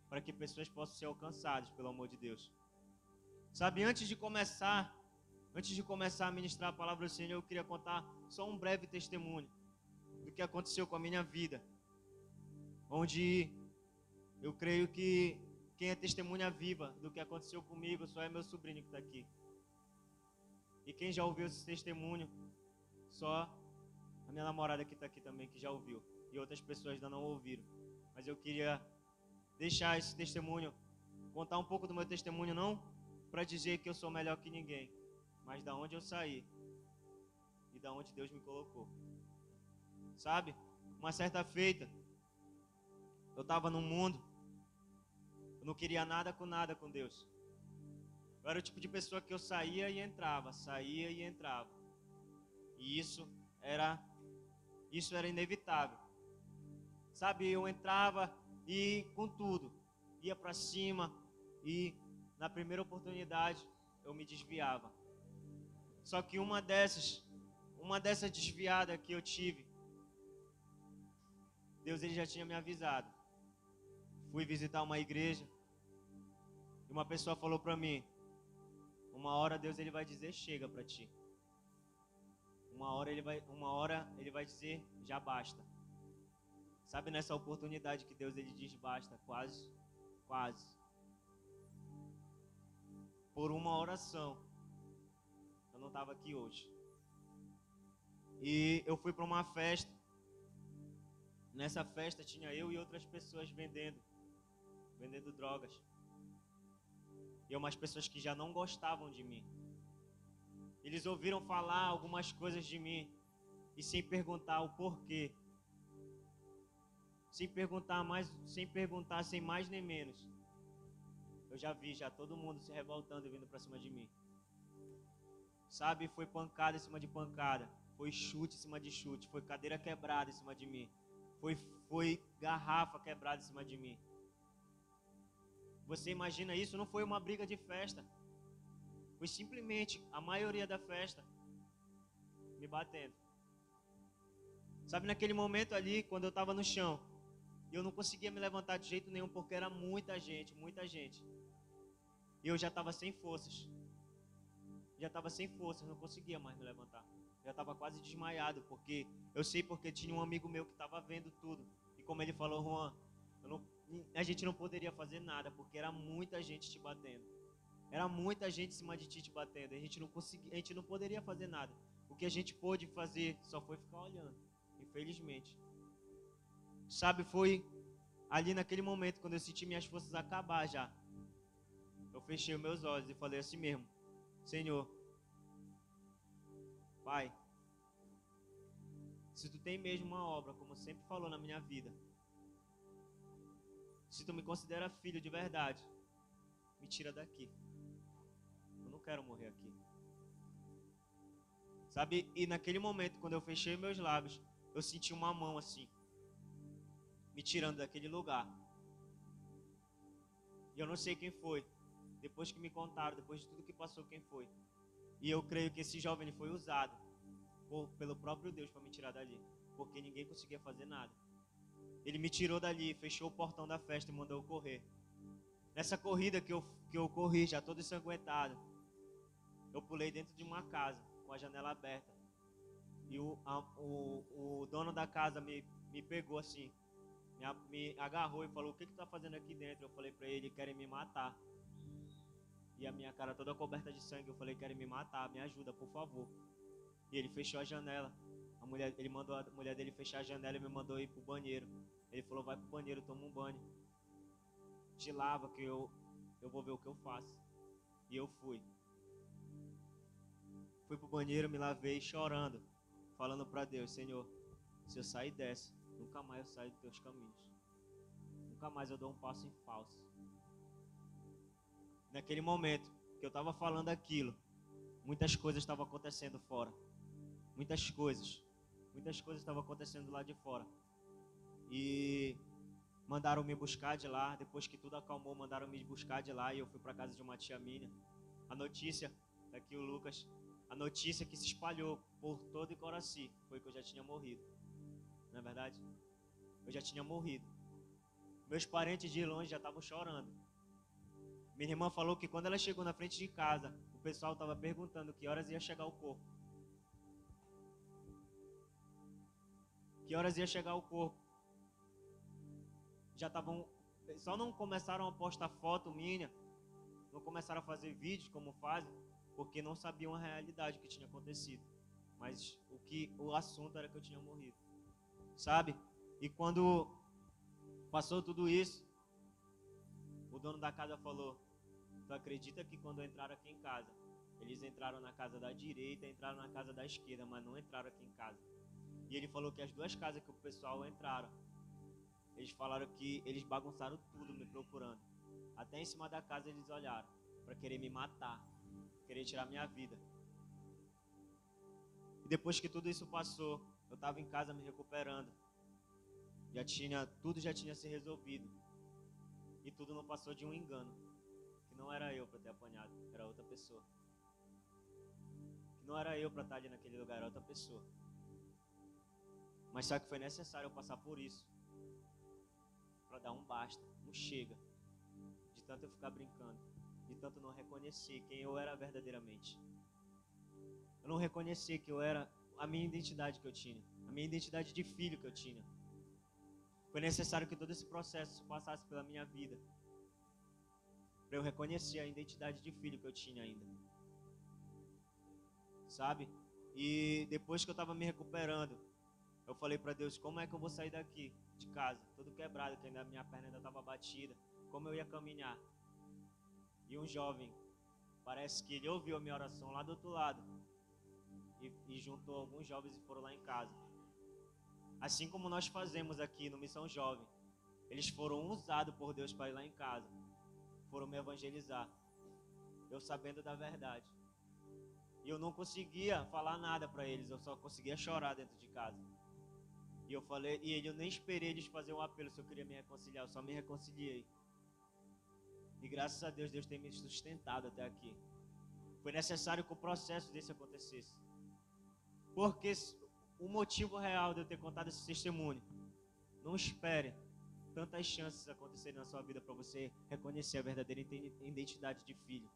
para que pessoas possam ser alcançadas pelo amor de Deus. Sabe, antes de começar a ministrar a palavra do Senhor, eu queria contar só um breve testemunho do que aconteceu com a minha vida, onde eu creio que quem é testemunha viva do que aconteceu comigo só é meu sobrinho que está aqui. E quem já ouviu esse testemunho, só a minha namorada que está aqui também, que já ouviu. E outras pessoas ainda não ouviram. Mas eu queria deixar esse testemunho, contar um pouco do meu testemunho, não para dizer que eu sou melhor que ninguém, mas da onde eu saí e da onde Deus me colocou. Sabe? Uma certa feita, eu estava num mundo, eu não queria nada com Deus. Eu era o tipo de pessoa que eu saía e entrava. E isso era inevitável. Sabe, eu entrava e com tudo, ia para cima e na primeira oportunidade eu me desviava. Só que uma dessas desviadas que eu tive, Deus ele já tinha me avisado. Fui visitar uma igreja e uma pessoa falou para mim: uma hora Deus ele vai dizer chega para ti. Uma hora ele vai dizer já basta. Sabe, nessa oportunidade que Deus ele diz basta, quase. Por uma oração, eu não estava aqui hoje. E eu fui para uma festa. Nessa festa tinha eu e outras pessoas vendendo drogas. E umas pessoas que já não gostavam de mim. Eles ouviram falar algumas coisas de mim e sem perguntar o porquê. Sem perguntar, sem mais nem menos. Eu já vi todo mundo se revoltando e vindo para cima de mim. Sabe, foi pancada em cima de pancada. Foi chute em cima de chute. Foi cadeira quebrada em cima de mim. Foi garrafa quebrada em cima de mim. Você imagina isso? Não foi uma briga de festa. Foi simplesmente a maioria da festa me batendo. Sabe, naquele momento ali, quando eu estava no chão, eu não conseguia me levantar de jeito nenhum, porque era muita gente. E eu já estava sem forças. Não conseguia mais me levantar. Já estava quase desmaiado, porque tinha um amigo meu que estava vendo tudo. E como ele falou: Juan, a gente não poderia fazer nada, porque era muita gente te batendo. Era muita gente em cima de ti te batendo. A gente não poderia fazer nada. O que a gente pôde fazer só foi ficar olhando, infelizmente. Sabe, foi ali naquele momento, quando eu senti minhas forças acabar já. Eu fechei os meus olhos e falei assim mesmo: Senhor, Pai, se tu tem mesmo uma obra, como sempre falou na minha vida, se tu me considera filho de verdade, me tira daqui. Eu não quero morrer aqui. Sabe, e naquele momento, quando eu fechei meus lábios, eu senti uma mão assim, me tirando daquele lugar. E eu não sei quem foi. Depois que me contaram, depois de tudo que passou, quem foi. E eu creio que esse jovem ele foi usado pelo próprio Deus para me tirar dali, porque ninguém conseguia fazer nada. Ele me tirou dali, fechou o portão da festa e mandou eu correr. Nessa corrida que eu corri, já todo ensanguentado, eu pulei dentro de uma casa com a janela aberta. E o dono da casa me pegou assim, me agarrou e falou: o que tu tá fazendo aqui dentro? Eu falei para ele: querem me matar. E a minha cara toda coberta de sangue. Eu falei: querem me matar, me ajuda, por favor. E ele fechou a janela. Ele mandou a mulher dele fechar a janela e me mandou ir pro banheiro. Ele falou: vai pro banheiro, toma um banho, te lava que eu vou ver o que eu faço. E eu fui pro banheiro, me lavei chorando, falando para Deus: Senhor, se eu sair dessa, nunca mais eu saio dos teus caminhos. Nunca mais eu dou um passo em falso. Naquele momento que eu estava falando aquilo, muitas coisas estavam acontecendo fora. Muitas coisas estavam acontecendo lá de fora. E mandaram me buscar de lá. Depois que tudo acalmou, mandaram me buscar de lá. E eu fui para casa de uma tia minha. A notícia, daqui o Lucas, a notícia que se espalhou por todo Icoraci foi que eu já tinha morrido. Não é verdade? Eu já tinha morrido. Meus parentes de longe já estavam chorando. Minha irmã falou que quando ela chegou na frente de casa, o pessoal estava perguntando que horas ia chegar o corpo. Que horas ia chegar o corpo. Já estavam... Só não começaram a postar foto minha, não começaram a fazer vídeos como fazem, porque não sabiam a realidade que tinha acontecido. Mas o assunto era que eu tinha morrido. Sabe? E quando passou tudo isso, o dono da casa falou: tu acredita que quando entraram aqui em casa, eles entraram na casa da direita, entraram na casa da esquerda, mas não entraram aqui em casa. E ele falou que as duas casas que o pessoal entraram, eles falaram que eles bagunçaram tudo me procurando. Até em cima da casa eles olharam para querer me matar, querer tirar minha vida. E depois que tudo isso passou, eu estava em casa me recuperando. Tudo já tinha se resolvido. E tudo não passou de um engano. Que não era eu para ter apanhado, era outra pessoa. Que não era eu para estar ali naquele lugar, era outra pessoa. Mas só que foi necessário eu passar por isso para dar um basta, um chega. De tanto eu ficar brincando, de tanto não reconhecer quem eu era verdadeiramente. Eu não reconhecer que eu era a minha identidade que eu tinha, a minha identidade de filho que eu tinha. Foi necessário que todo esse processo passasse pela minha vida para eu reconhecer a identidade de filho que eu tinha ainda. Sabe? E depois que eu estava me recuperando, eu falei para Deus: como é que eu vou sair daqui de casa, todo quebrado, que ainda a minha perna ainda estava batida, como eu ia caminhar? E um jovem, parece que ele ouviu a minha oração lá do outro lado e juntou alguns jovens e foram lá em casa. Assim como nós fazemos aqui no Missão Jovem, eles foram usados por Deus para ir lá em casa, foram me evangelizar, eu sabendo da verdade. E eu não conseguia falar nada para eles, eu só conseguia chorar dentro de casa. E eu falei, eu nem esperei eles fazer um apelo se eu queria me reconciliar, eu só me reconciliei. E graças a Deus, Deus tem me sustentado até aqui. Foi necessário que o processo desse acontecesse. Porque o motivo real de eu ter contado esse testemunho, não espere tantas chances acontecerem na sua vida para você reconhecer a verdadeira identidade de filho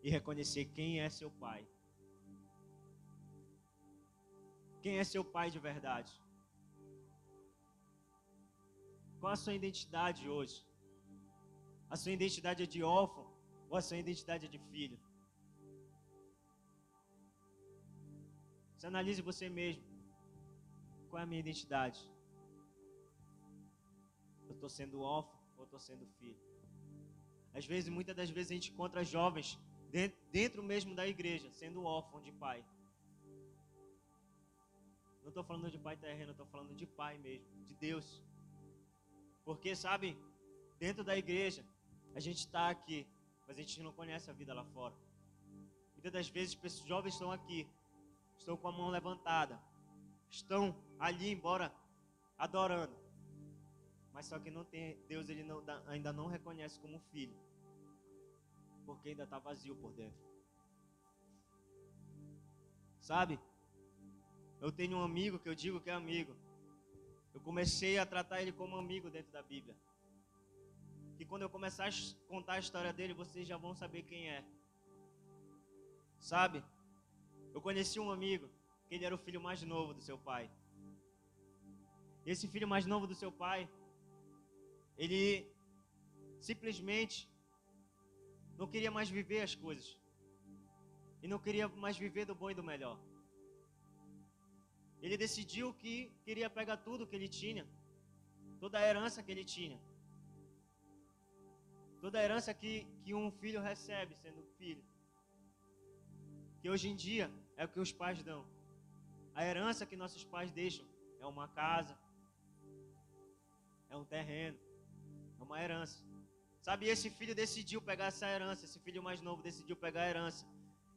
e reconhecer quem é seu pai. Quem é seu pai de verdade? Qual a sua identidade hoje? A sua identidade é de órfão ou a sua identidade é de filho? Você analise você mesmo. Qual é a minha identidade? Eu estou sendo órfão ou estou sendo filho? Às vezes, muitas das vezes a gente encontra jovens dentro mesmo da igreja, sendo órfão de pai. Não estou falando de pai terreno, estou falando de pai mesmo, de Deus. Porque, sabe, dentro da igreja, a gente está aqui, mas a gente não conhece a vida lá fora. Muitas das vezes, os jovens estão aqui, estão com a mão levantada, estão ali, embora adorando. Mas só que não tem, Deus ele ainda não reconhece como filho, porque ainda está vazio por dentro. Sabe? Eu tenho um amigo que eu digo que é amigo. Eu comecei a tratar ele como amigo dentro da Bíblia. Que quando eu começar a contar a história dele, vocês já vão saber quem é. Sabe? Eu conheci um amigo, que ele era o filho mais novo do seu pai. E esse filho mais novo do seu pai, ele simplesmente não queria mais viver as coisas. E não queria mais viver do bom e do melhor. Ele decidiu que queria pegar tudo que ele tinha, toda a herança que ele tinha, toda a herança que um filho recebe sendo filho, que hoje em dia é o que os pais dão. A herança que nossos pais deixam é uma casa, é um terreno, é uma herança. Sabe, esse filho decidiu pegar essa herança, esse filho mais novo decidiu pegar a herança,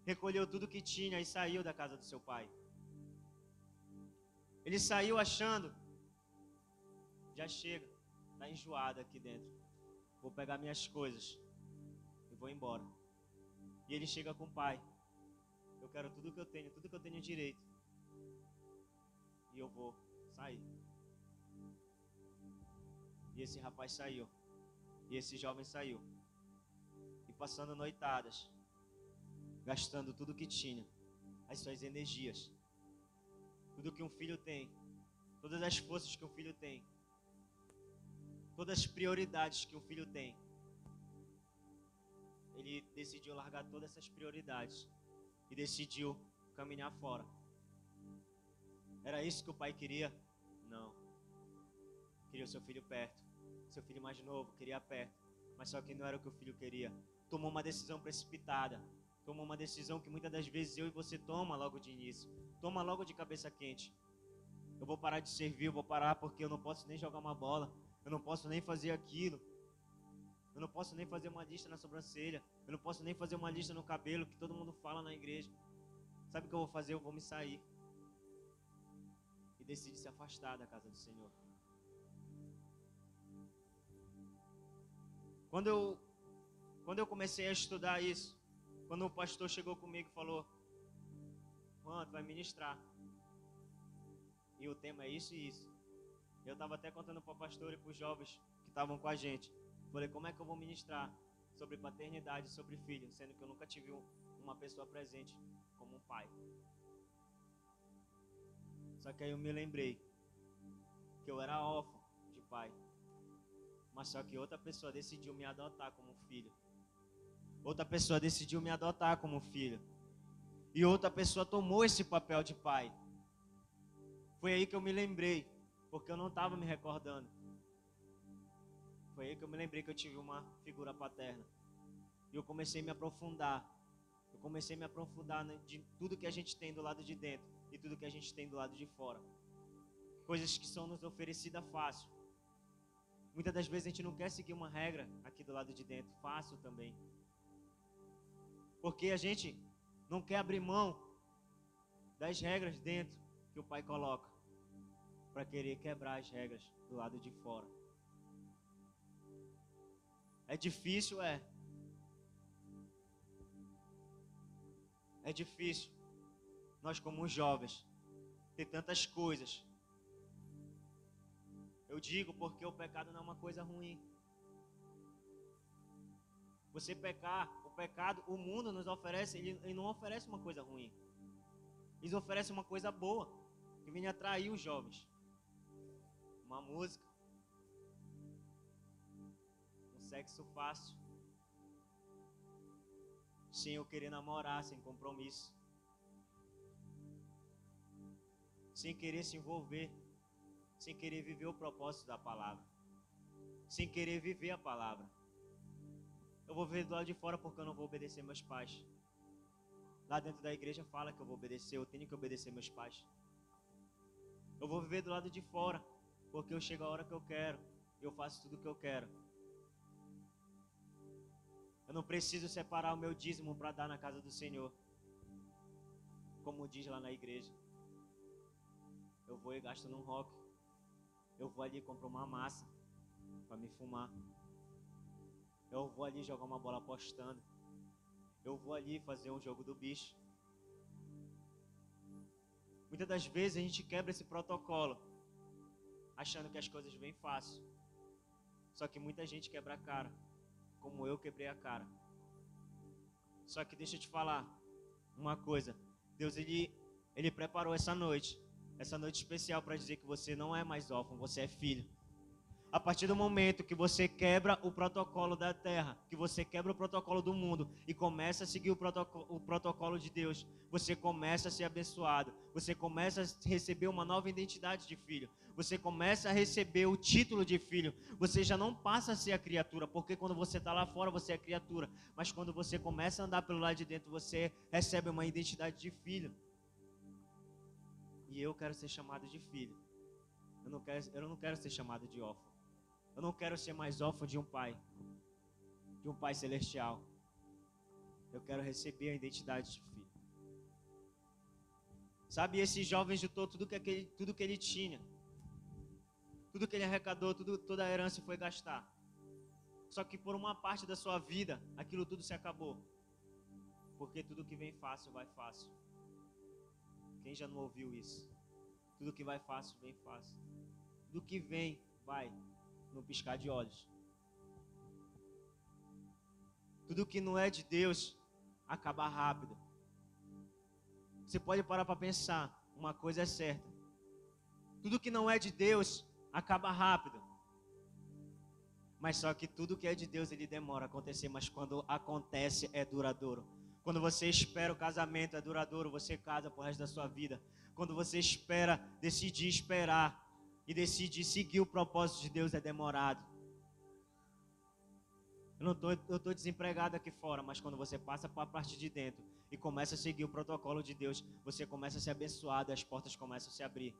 recolheu tudo que tinha e saiu da casa do seu pai. Ele saiu achando, já chega, está enjoado aqui dentro. Vou pegar minhas coisas e vou embora. E ele chega com o pai. Eu quero tudo que eu tenho direito. E eu vou sair. E esse rapaz saiu. E esse jovem saiu. E passando noitadas, gastando tudo que tinha, as suas energias, tudo que um filho tem, todas as forças que um filho tem, todas as prioridades que um filho tem. Ele decidiu largar todas essas prioridades e decidiu caminhar fora. Era isso que o pai queria? Não. Queria o seu filho perto. Seu filho mais novo, queria perto. Mas só que não era o que o filho queria. Tomou uma decisão precipitada. Tomou uma decisão que muitas das vezes eu e você toma logo de início. Toma logo de cabeça quente. Eu vou parar de servir, eu vou parar porque eu não posso nem jogar uma bola. Eu não posso nem fazer aquilo. Eu não posso nem fazer uma lista na sobrancelha. Eu não posso nem fazer uma lista no cabelo que todo mundo fala na igreja. Sabe o que eu vou fazer? Eu vou me sair. E decide se afastar da casa do Senhor. Quando eu comecei a estudar isso, quando o pastor chegou comigo e falou: Juan, tu vai ministrar. E o tema é isso e isso. Eu estava até contando para o pastor e para os jovens que estavam com a gente. Falei, como é que eu vou ministrar sobre paternidade, sobre filho, sendo que eu nunca tive uma pessoa presente como um pai. Só que aí eu me lembrei que eu era órfão de pai. Mas só que outra pessoa decidiu me adotar como filho. Outra pessoa decidiu me adotar como filho. E outra pessoa tomou esse papel de pai. Foi aí que eu me lembrei, porque eu não estava me recordando. Foi aí que eu me lembrei que eu tive uma figura paterna. E eu comecei a me aprofundar. Eu comecei a me aprofundar de tudo que a gente tem do lado de dentro e tudo que a gente tem do lado de fora. Coisas que são nos oferecidas fácil. Muitas das vezes a gente não quer seguir uma regra aqui do lado de dentro, fácil também. Porque a gente não quer abrir mão das regras dentro que o pai coloca, para querer quebrar as regras do lado de fora. É difícil, é. É difícil. Nós como jovens, ter tantas coisas. Eu digo porque o pecado não é uma coisa ruim. Você pecar, o pecado, o mundo nos oferece, ele não oferece uma coisa ruim. Eles oferecem uma coisa boa, que vem atrair os jovens. Uma música, um sexo fácil, sem eu querer namorar, sem compromisso, sem querer se envolver, sem querer viver o propósito da palavra, sem querer viver a palavra. Eu vou ver do lado de fora porque eu não vou obedecer meus pais. Lá dentro da igreja fala que eu vou obedecer, eu tenho que obedecer meus pais. Eu vou viver do lado de fora porque eu chego a hora que eu quero e eu faço tudo o que eu quero. Eu não preciso separar o meu dízimo para dar na casa do Senhor, como diz lá na igreja. Eu vou e gasto num rock. Eu vou ali e compro uma massa para me fumar. Eu vou ali jogar uma bola apostando. Eu vou ali fazer um jogo do bicho. Muitas das vezes a gente quebra esse protocolo, achando que as coisas vêm fácil. Só que muita gente quebra a cara, como eu quebrei a cara. Só que deixa eu te falar uma coisa. Deus, ele preparou essa noite especial para dizer que você não é mais órfão, você é filho. A partir do momento que você quebra o protocolo da terra, que você quebra o protocolo do mundo e começa a seguir o protocolo de Deus, você começa a ser abençoado, você começa a receber uma nova identidade de filho, você começa a receber o título de filho, você já não passa a ser a criatura, porque quando você está lá fora você é criatura, mas quando você começa a andar pelo lado de dentro, você recebe uma identidade de filho. E eu quero ser chamado de filho, eu não quero ser chamado de órfão. Eu não quero ser mais órfão de um pai celestial. Eu quero receber a identidade de filho. Sabe, esse jovem juntou tudo que ele tinha. Tudo que ele arrecadou, toda a herança foi gastar. Só que por uma parte da sua vida, aquilo tudo se acabou. Porque tudo que vem fácil, vai fácil. Quem já não ouviu isso? Tudo que vai fácil, vem fácil. Tudo que vem, vai no piscar de olhos. tudo que não é de Deus acaba rápido. Você pode parar para pensar, uma coisa é certa. Tudo que não é de Deus acaba rápido. Mas só que tudo que é de Deus, ele demora a acontecer, mas quando acontece é duradouro. Quando você espera o casamento é duradouro, você casa pro resto da sua vida. Quando você espera, decidir esperar e decidir seguir o propósito de Deus é demorado. Eu tô desempregado aqui fora, mas quando você passa para a parte de dentro e começa a seguir o protocolo de Deus, você começa a ser abençoado e as portas começam a se abrir.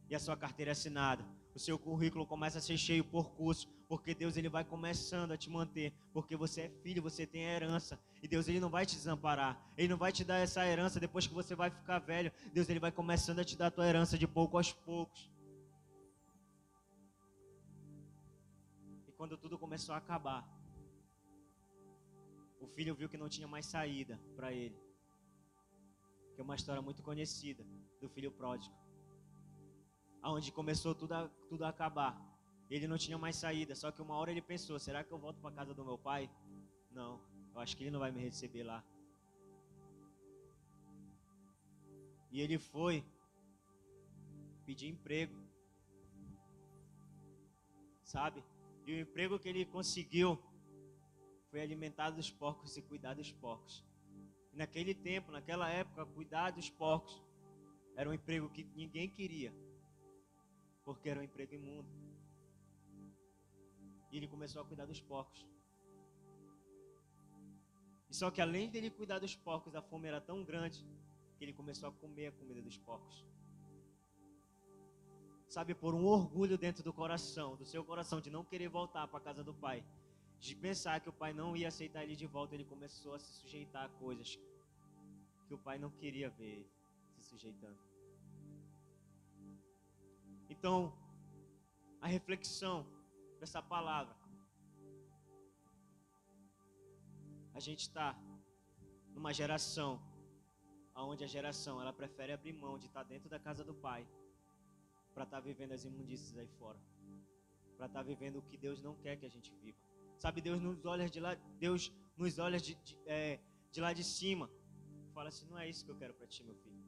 E a sua carteira é assinada, o seu currículo começa a ser cheio por curso, porque Deus ele vai começando a te manter, porque você é filho, você tem a herança, e Deus ele não vai te desamparar, ele não vai te dar essa herança depois que você vai ficar velho, Deus ele vai começando a te dar a tua herança de pouco aos poucos. E quando tudo começou a acabar, o filho viu que não tinha mais saída para ele, que é uma história muito conhecida do filho pródigo. Aonde começou tudo a acabar. Ele não tinha mais saída, só que uma hora ele pensou, será que eu volto para casa do meu pai? Não, eu acho que ele não vai me receber lá. E ele foi pedir emprego, sabe? E o emprego que ele conseguiu foi alimentar dos porcos e cuidar dos porcos. E naquele tempo, naquela época, cuidar dos porcos era um emprego que ninguém queria, porque era um emprego imundo. E ele começou a cuidar dos porcos. E só que além dele cuidar dos porcos, a fome era tão grande que ele começou a comer a comida dos porcos. Sabe, por um orgulho dentro do coração, do seu coração, de não querer voltar para a casa do pai, de pensar que o pai não ia aceitar ele de volta, ele começou a se sujeitar a coisas que o pai não queria ver ele se sujeitando. Então, a reflexão dessa palavra, a gente está numa geração onde a geração ela prefere abrir mão de estar dentro da casa do pai para estar vivendo as imundícias aí fora, para estar vivendo o que Deus não quer que a gente viva. Sabe, Deus nos olha de lá, Deus nos olha de lá de cima, fala assim, não é isso que eu quero para ti, meu filho.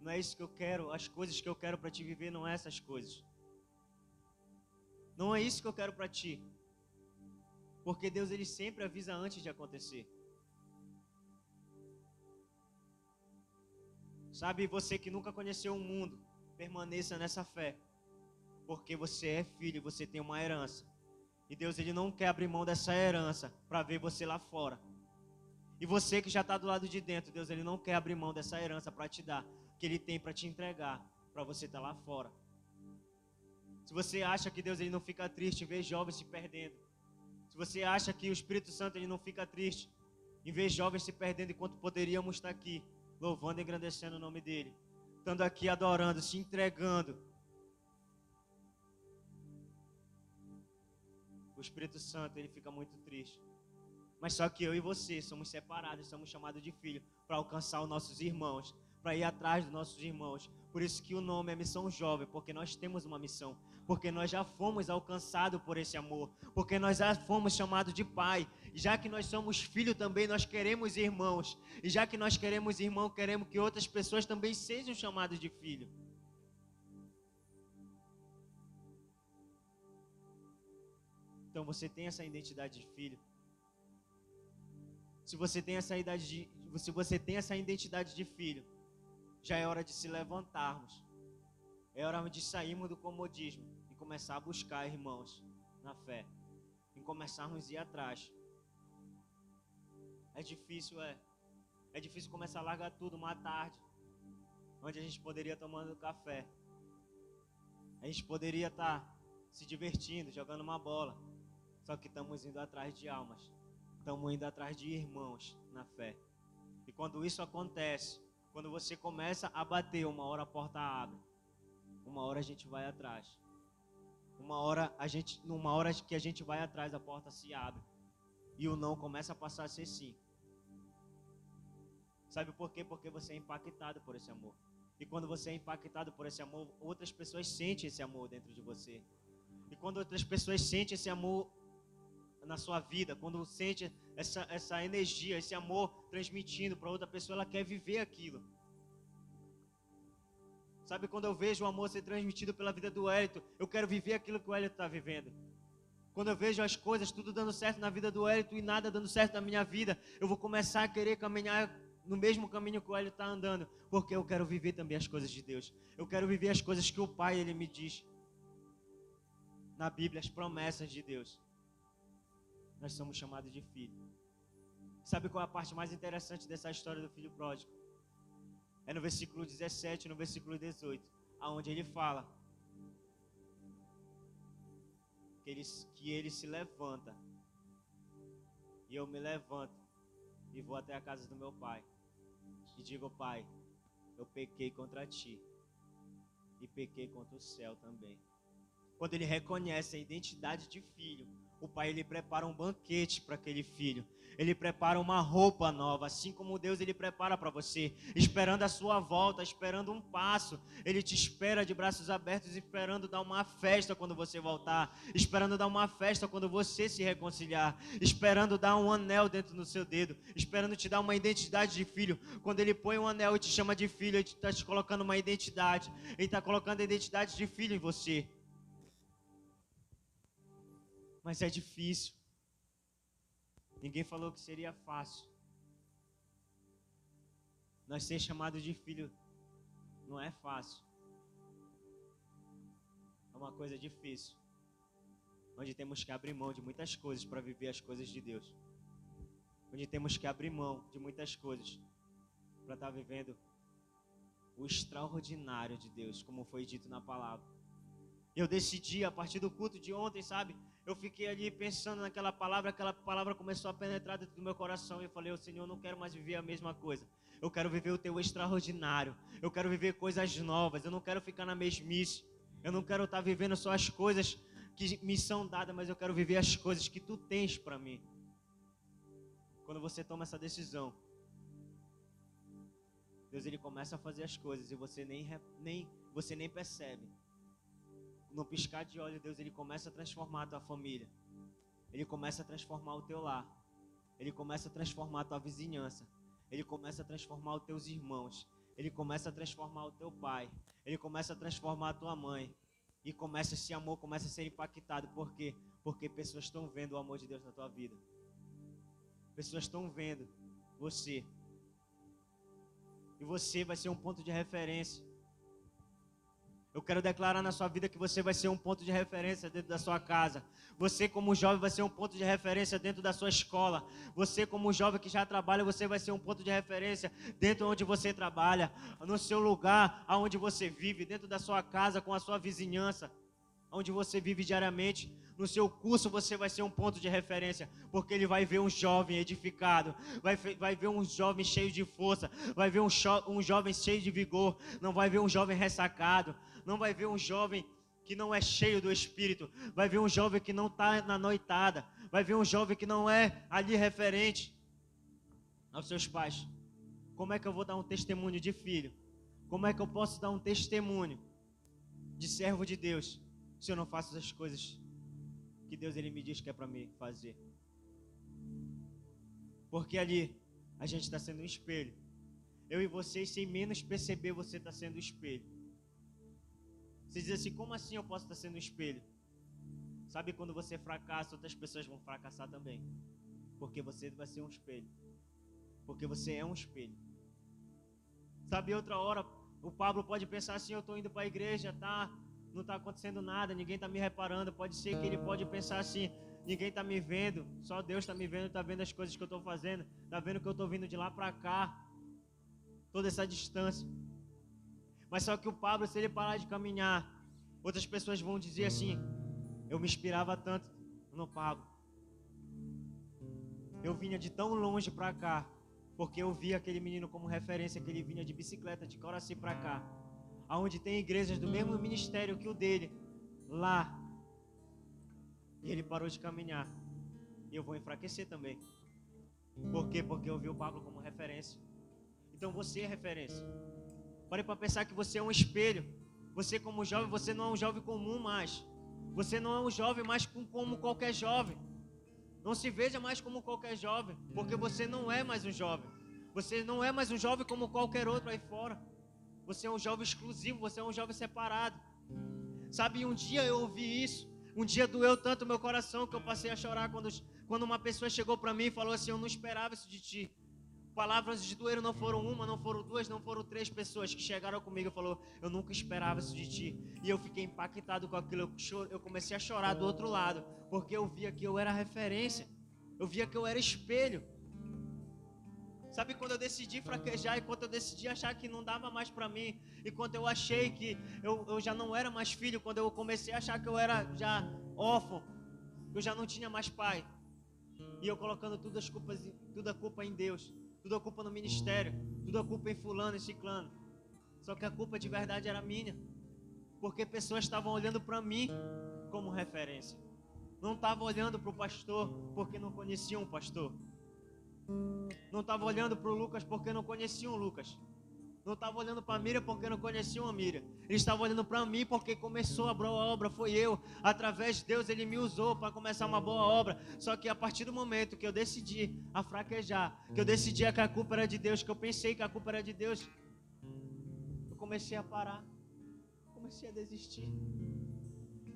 Não é isso que eu quero, as coisas que eu quero para ti viver não é essas coisas. Não é isso que eu quero para ti. Porque Deus ele sempre avisa antes de acontecer. Sabe, você que nunca conheceu o mundo, permaneça nessa fé. Porque você é filho, você tem uma herança. E Deus ele não quer abrir mão dessa herança para ver você lá fora. E você que já está do lado de dentro, Deus ele não quer abrir mão dessa herança para te dar, que ele tem para te entregar, para você estar lá fora. Se você acha que Deus ele não fica triste em ver jovens se perdendo, se você acha que o Espírito Santo ele não fica triste em ver jovens se perdendo enquanto poderíamos estar aqui, louvando e engrandecendo o nome dele, estando aqui adorando, se entregando, o Espírito Santo ele fica muito triste. Mas só que eu e você somos separados, somos chamados de filho para alcançar os nossos irmãos, para ir atrás dos nossos irmãos. Por isso que o nome é Missão Jovem, porque nós temos uma missão, porque nós já fomos alcançados por esse amor, porque nós já fomos chamados de pai. E já que nós somos filhos também, nós queremos irmãos. E já que nós queremos irmão, queremos que outras pessoas também sejam chamadas de filho. Então você tem essa identidade de filho. Se você tem essa identidade de filho, já é hora de se levantarmos. É hora de sairmos do comodismo e começar a buscar irmãos na fé. E começarmos a ir atrás. É difícil começar a largar tudo uma tarde, onde a gente poderia estar tomando café. A gente poderia estar se divertindo, jogando uma bola. Só que estamos indo atrás de almas. Estamos indo atrás de irmãos na fé. E quando isso acontece, quando você começa a bater, uma hora a porta abre. Uma hora a gente vai atrás. Numa hora que a gente vai atrás, a porta se abre. E o não começa a passar a ser sim. Sabe por quê? Porque você é impactado por esse amor. E quando você é impactado por esse amor, outras pessoas sentem esse amor dentro de você. E quando outras pessoas sentem esse amor na sua vida, quando sente essa energia, esse amor transmitindo para outra pessoa, ela quer viver aquilo. Sabe, quando eu vejo o amor ser transmitido pela vida do Wellington, eu quero viver aquilo que o Wellington está vivendo. Quando eu vejo as coisas tudo dando certo na vida do Wellington e nada dando certo na minha vida, eu vou começar a querer caminhar no mesmo caminho que o Wellington está andando, porque eu quero viver também as coisas de Deus. Eu quero viver as coisas que o Pai, Ele me diz na Bíblia, as promessas de Deus. Nós somos chamados de filho. Sabe qual é a parte mais interessante dessa história do filho pródigo? É no versículo 17 e no versículo 18, aonde ele fala que ele se levanta, e eu me levanto e vou até a casa do meu pai e digo: Pai, eu pequei contra ti e pequei contra o céu também. Quando ele reconhece a identidade de filho, o pai, ele prepara um banquete para aquele filho. Ele prepara uma roupa nova, assim como Deus, ele prepara para você, esperando a sua volta, esperando um passo. Ele te espera de braços abertos, esperando dar uma festa quando você voltar, esperando dar uma festa quando você se reconciliar, esperando dar um anel dentro do seu dedo, esperando te dar uma identidade de filho. Quando ele põe um anel e te chama de filho, ele está te colocando uma identidade. Ele está colocando a identidade de filho em você. Mas é difícil. Ninguém falou que seria fácil. Nós ser chamados de filho não é fácil. É uma coisa difícil. Onde temos que abrir mão de muitas coisas para viver as coisas de Deus. Onde temos que abrir mão de muitas coisas para estar vivendo o extraordinário de Deus, como foi dito na palavra. Eu decidi, a partir do culto de ontem, sabe? Eu fiquei ali pensando naquela palavra, aquela palavra começou a penetrar dentro do meu coração. E eu falei: Senhor, eu não quero mais viver a mesma coisa. Eu quero viver o teu extraordinário. Eu quero viver coisas novas. Eu não quero ficar na mesmice. Eu não quero estar vivendo só as coisas que me são dadas, mas eu quero viver as coisas que tu tens para mim. Quando você toma essa decisão, Deus, ele começa a fazer as coisas e você nem percebe. No piscar de olho, Deus, ele começa a transformar a tua família. Ele começa a transformar o teu lar. Ele começa a transformar a tua vizinhança. Ele começa a transformar os teus irmãos. Ele começa a transformar o teu pai. Ele começa a transformar a tua mãe. E começa esse amor, começa a ser impactado. Por quê? Porque pessoas estão vendo o amor de Deus na tua vida. Pessoas estão vendo você. E você vai ser um ponto de referência. Eu quero declarar na sua vida que você vai ser um ponto de referência dentro da sua casa. Você, como jovem, vai ser um ponto de referência dentro da sua escola. Você, como jovem que já trabalha, você vai ser um ponto de referência dentro onde você trabalha, no seu lugar, aonde você vive, dentro da sua casa, com a sua vizinhança, onde você vive diariamente. No seu curso você vai ser um ponto de referência, porque ele vai ver um jovem edificado, vai ver um jovem cheio de força, vai ver um jovem cheio de vigor, não vai ver um jovem ressacado, não vai ver um jovem que não é cheio do Espírito, vai ver um jovem que não está na noitada, vai ver um jovem que não é ali referente aos seus pais. Como é que eu vou dar um testemunho de filho? Como é que eu posso dar um testemunho de servo de Deus se eu não faço as coisas que Deus, ele me diz que é para mim fazer? Porque ali a gente está sendo um espelho. Eu e vocês, sem menos perceber, você está sendo um espelho. Você diz assim: como assim eu posso estar sendo um espelho? Sabe, quando você fracassa, outras pessoas vão fracassar também. Porque você vai ser um espelho. Porque você é um espelho. Sabe, outra hora o Pablo pode pensar assim: eu estou indo para a igreja, não está acontecendo nada, ninguém está me reparando. Pode ser que ele pode pensar assim: ninguém está me vendo, só Deus está me vendo, está vendo as coisas que eu estou fazendo, está vendo que eu estou vindo de lá para cá, toda essa distância. Mas só que o Pablo, se ele parar de caminhar, outras pessoas vão dizer assim: eu me inspirava tanto no Pablo, eu vinha de tão longe para cá, porque eu via aquele menino como referência, que ele vinha de bicicleta de Coraci para cá, aonde tem igrejas do mesmo ministério que o dele, lá. E ele parou de caminhar. E eu vou enfraquecer também. Por quê? Porque eu vi o Pablo como referência. Então você é referência. Pare para pensar que você é um espelho. Você, como jovem, você não é um jovem comum mais. Você não é um jovem mais como qualquer jovem. Não se veja mais como qualquer jovem, porque você não é mais um jovem. Você não é mais um jovem como qualquer outro aí fora. Você é um jovem exclusivo, você é um jovem separado. Sabe, um dia eu ouvi isso. Um dia doeu tanto o meu coração que eu passei a chorar quando uma pessoa chegou para mim e falou assim: eu não esperava isso de ti. Palavras de doeram, não foram uma, não foram duas, não foram três pessoas que chegaram comigo e falou: eu nunca esperava isso de ti. E eu fiquei impactado com aquilo, eu comecei a chorar do outro lado, porque eu via que eu era referência, eu via que eu era espelho. Sabe, quando eu decidi fraquejar, e quando eu decidi achar que não dava mais para mim, e quando eu achei que eu já não era mais filho, quando eu comecei a achar que eu era já órfão, que eu já não tinha mais pai, e eu colocando tudo a culpa em Deus, tudo a culpa no ministério, tudo a culpa em fulano e ciclano. Só que a culpa de verdade era minha, porque pessoas estavam olhando para mim como referência. Não estavam olhando para o pastor porque não conheciam o pastor. Não estava olhando para o Lucas porque não conheciam o Lucas. Não estava olhando para a Miriam porque não conheciam a Miriam. Eles estavam olhando para mim porque começou a boa obra, foi eu. Através de Deus, Ele me usou para começar uma boa obra. Só que a partir do momento que eu decidi a fraquejar, que eu decidi que a culpa era de Deus, que eu pensei que a culpa era de Deus, eu comecei a parar, comecei a desistir.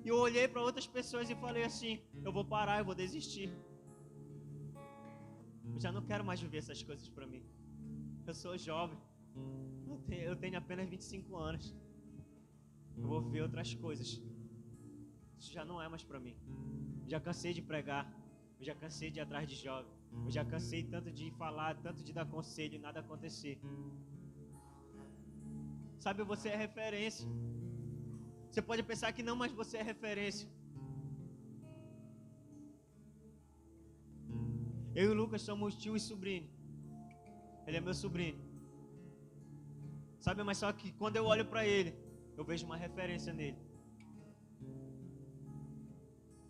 E eu olhei para outras pessoas e falei assim: eu vou parar, eu vou desistir. Eu já não quero mais viver essas coisas para mim. Eu sou jovem. Eu tenho apenas 25 anos. Eu vou viver outras coisas. Isso já não é mais para mim. Eu já cansei de pregar. Eu já cansei de ir atrás de jovem. Eu já cansei tanto de falar, tanto de dar conselho e nada acontecer. Sabe, você é referência. Você pode pensar que não, mas você é referência. Eu e o Lucas somos tio e sobrinho. Ele é meu sobrinho. Sabe, mas só que quando eu olho para ele, eu vejo uma referência nele.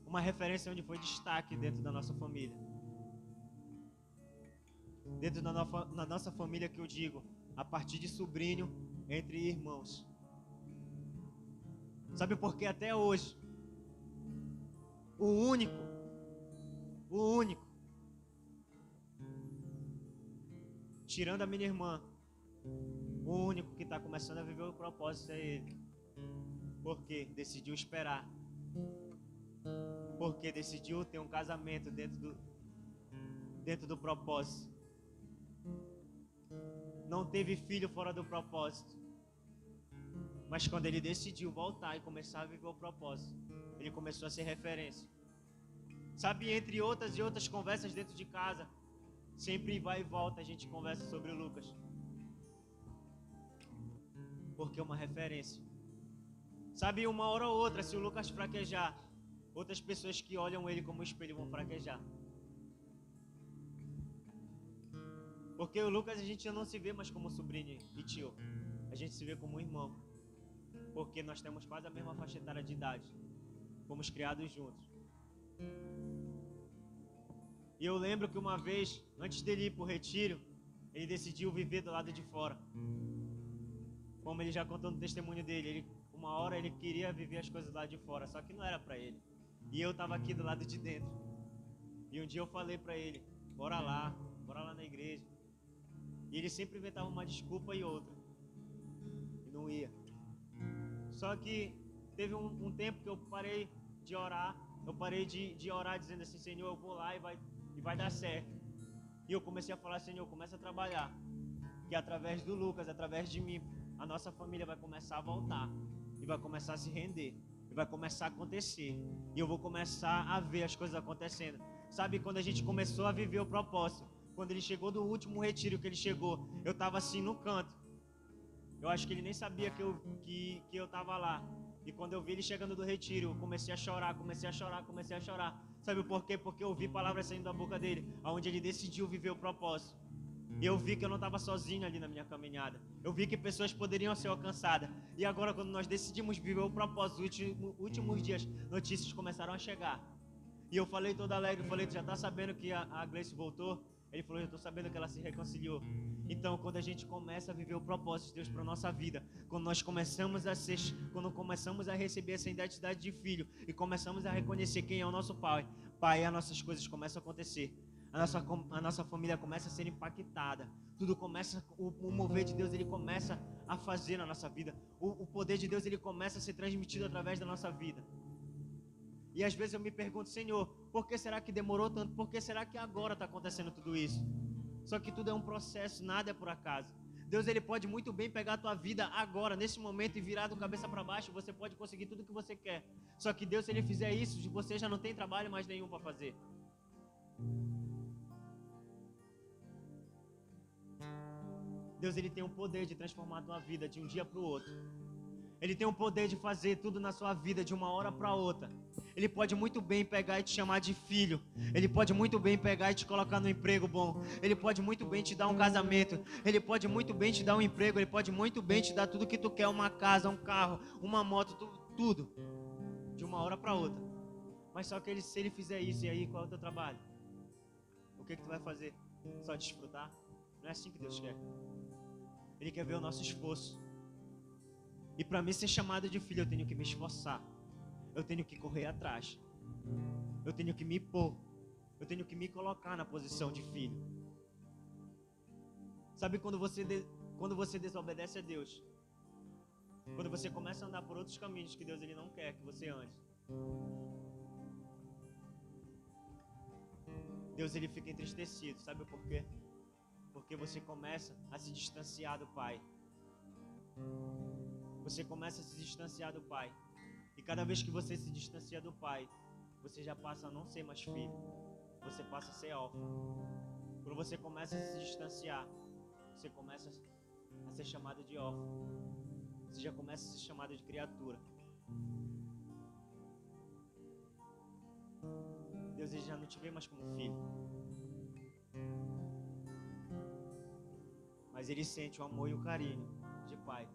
Uma referência onde foi destaque dentro da nossa família. Dentro da nossa família, que eu digo, a partir de sobrinho, entre irmãos. Sabe por que até hoje, o único, tirando a minha irmã, o único que está começando a viver o propósito é ele. Porque decidiu esperar. Porque decidiu ter um casamento dentro do propósito. Não teve filho fora do propósito. Mas quando ele decidiu voltar e começar a viver o propósito, ele começou a ser referência. Sabe, entre outras e outras conversas dentro de casa, sempre vai e volta a gente conversa sobre o Lucas. Porque é uma referência. Sabe, uma hora ou outra, se o Lucas fraquejar, outras pessoas que olham ele como espelho vão fraquejar. Porque o Lucas a gente já não se vê mais como sobrinho e tio. A gente se vê como irmão. Porque nós temos quase a mesma faixa etária de idade. Fomos criados juntos. E eu lembro que uma vez, antes dele ir para o retiro, ele decidiu viver do lado de fora. Como ele já contou no testemunho dele, uma hora ele queria viver as coisas do lado de fora, só que não era para ele. E eu estava aqui do lado de dentro. E um dia eu falei para ele: bora lá na igreja. E ele sempre inventava uma desculpa e outra. E não ia. Só que teve um tempo que eu parei de orar. Eu parei de orar dizendo assim: Senhor, eu vou lá e vai dar certo. E eu comecei a falar: Senhor, começa a trabalhar. Que através do Lucas, através de mim, a nossa família vai começar a voltar. E vai começar a se render. E vai começar a acontecer. E eu vou começar a ver as coisas acontecendo. Sabe, quando a gente começou a viver o propósito, quando ele chegou do último retiro que ele chegou, eu estava assim no canto. Eu acho que ele nem sabia que eu estava lá. E quando eu vi ele chegando do retiro, eu comecei a chorar. Sabe por quê? Porque eu ouvi palavras saindo da boca dele, onde ele decidiu viver o propósito. E eu vi que eu não estava sozinho ali na minha caminhada. Eu vi que pessoas poderiam ser alcançadas. E agora, quando nós decidimos viver o propósito, nos últimos dias, notícias começaram a chegar. E eu falei todo alegre, tu já está sabendo que a Gleice voltou? Ele falou: eu estou sabendo que ela se reconciliou. Então, quando a gente começa a viver o propósito de Deus para a nossa vida, quando começamos a receber essa identidade de filho e começamos a reconhecer quem é o nosso pai, Pai, as nossas coisas começam a acontecer. A nossa família começa a ser impactada. Tudo começa, o mover de Deus, ele começa a fazer na nossa vida. O poder de Deus, ele começa a ser transmitido através da nossa vida. E às vezes eu me pergunto, Senhor, por que será que demorou tanto? Por que será que agora está acontecendo tudo isso? Só que tudo é um processo, nada é por acaso. Deus, ele pode muito bem pegar a tua vida agora, nesse momento, e virar do cabeça para baixo. Você pode conseguir tudo o que você quer. Só que Deus, se ele fizer isso, você já não tem trabalho mais nenhum para fazer. Deus, ele tem o poder de transformar a tua vida de um dia para o outro. Ele tem o poder de fazer tudo na sua vida de uma hora para outra. Ele pode muito bem pegar e te chamar de filho. Ele pode muito bem pegar e te colocar no emprego bom. Ele pode muito bem te dar um casamento. Ele pode muito bem te dar um emprego. Ele pode muito bem te dar tudo que tu quer. Uma casa, um carro, uma moto, tudo. De uma hora para outra. Mas só que se ele fizer isso, e aí qual é o teu trabalho? O que tu vai fazer? Só desfrutar? Não é assim que Deus quer. Ele quer ver o nosso esforço. E para mim ser chamado de filho, eu tenho que me esforçar. Eu tenho que correr atrás. Eu tenho que me pôr. Eu tenho que me colocar na posição de filho. Sabe quando você desobedece a Deus? Quando você começa a andar por outros caminhos que Deus ele não quer que você ande. Deus ele fica entristecido. Sabe por quê? Porque você começa a se distanciar do Pai. Você começa a se distanciar do Pai. E cada vez que você se distancia do Pai, você já passa a não ser mais filho. Você passa a ser órfão. Quando você começa a se distanciar, você começa a ser chamado de órfão. Você já começa a ser chamado de criatura. Deus ele já não te vê mais como filho. Mas ele sente o amor e o carinho de pai.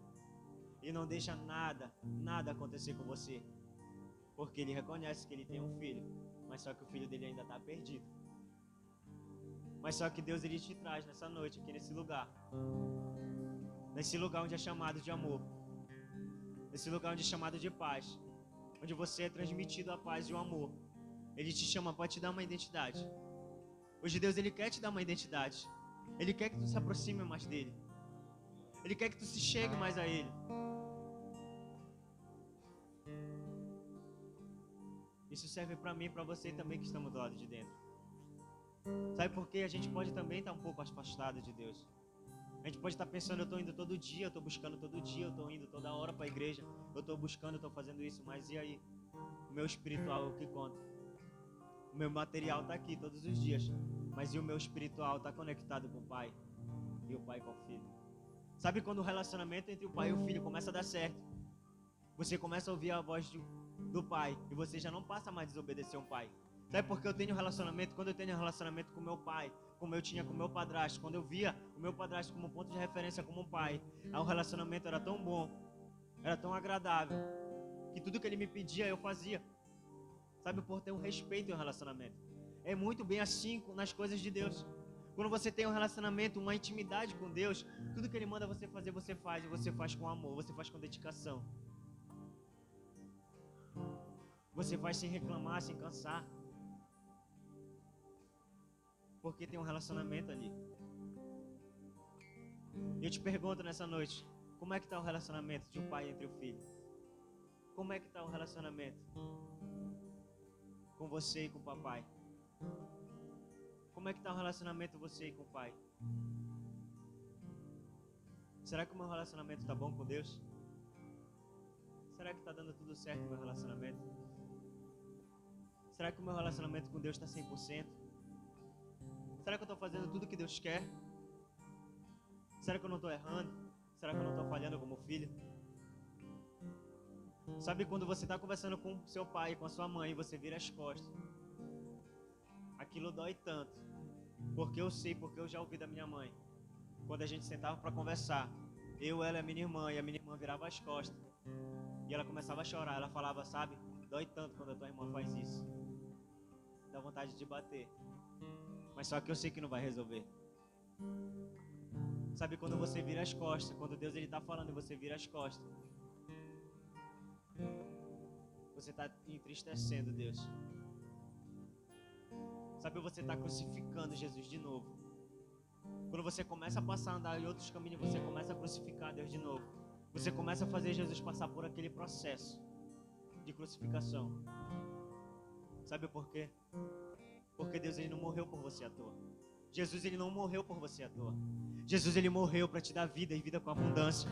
E não deixa nada acontecer com você. Porque ele reconhece que ele tem um filho. Mas só que o filho dele ainda está perdido. Mas só que Deus ele te traz nessa noite, aqui nesse lugar. Nesse lugar onde é chamado de amor. Nesse lugar onde é chamado de paz. Onde você é transmitido a paz e o amor. Ele te chama para te dar uma identidade. Hoje Deus ele quer te dar uma identidade. Ele quer que tu se aproxime mais dele. Ele quer que tu se chegue mais a ele. Isso serve para mim e para você também que estamos do lado de dentro. Sabe por quê? A gente pode também estar um pouco afastado de Deus. A gente pode estar pensando, eu estou indo todo dia, eu estou buscando todo dia, eu estou indo toda hora para a igreja, eu estou buscando, eu estou fazendo isso, mas e aí? O meu espiritual é o que conta. O meu material está aqui todos os dias, mas e o meu espiritual está conectado com o Pai e o Pai com o Filho. Sabe quando o relacionamento entre o pai e o filho começa a dar certo? Você começa a ouvir a voz do pai e você já não passa mais a desobedecer um pai. Sabe por que eu tenho relacionamento? Quando eu tenho relacionamento com meu pai, como eu tinha com meu padrasto, quando eu via o meu padrasto como ponto de referência como um pai, o relacionamento era tão bom, era tão agradável, que tudo que ele me pedia eu fazia. Sabe, por ter um respeito em um relacionamento. É muito bem assim nas coisas de Deus. Quando você tem um relacionamento, uma intimidade com Deus, tudo que Ele manda você fazer, você faz. E você faz com amor, você faz com dedicação. Você faz sem reclamar, sem cansar. Porque tem um relacionamento ali. E eu te pergunto nessa noite, como é que está o relacionamento de um pai entre o filho? Como é que está o relacionamento com você e com o papai? Como é que está o relacionamento você e com o pai? Será que o meu relacionamento está bom com Deus? Será que está dando tudo certo no meu relacionamento? Será que o meu relacionamento com Deus está 100%? Será que eu estou fazendo tudo o que Deus quer? Será que eu não estou errando? Será que eu não estou falhando como filho? Sabe quando você está conversando com seu pai, com a sua mãe, e você vira as costas? Aquilo dói tanto. Porque eu sei, porque eu já ouvi da minha mãe. Quando a gente sentava para conversar, eu, ela e a minha irmã virava as costas. E ela começava a chorar, ela falava, sabe, dói tanto quando a tua irmã faz isso. Dá vontade de bater. Mas só que eu sei que não vai resolver. Sabe quando você vira as costas, quando Deus ele está falando e você vira as costas. Você está entristecendo Deus. Sabe, você está crucificando Jesus de novo. Quando você começa a passar a andar em outros caminhos, você começa a crucificar Deus de novo. Você começa a fazer Jesus passar por aquele processo de crucificação. Sabe por quê? Porque Deus, ele não morreu por você à toa. Jesus, ele não morreu por você à toa. Jesus, ele morreu para te dar vida e vida com abundância.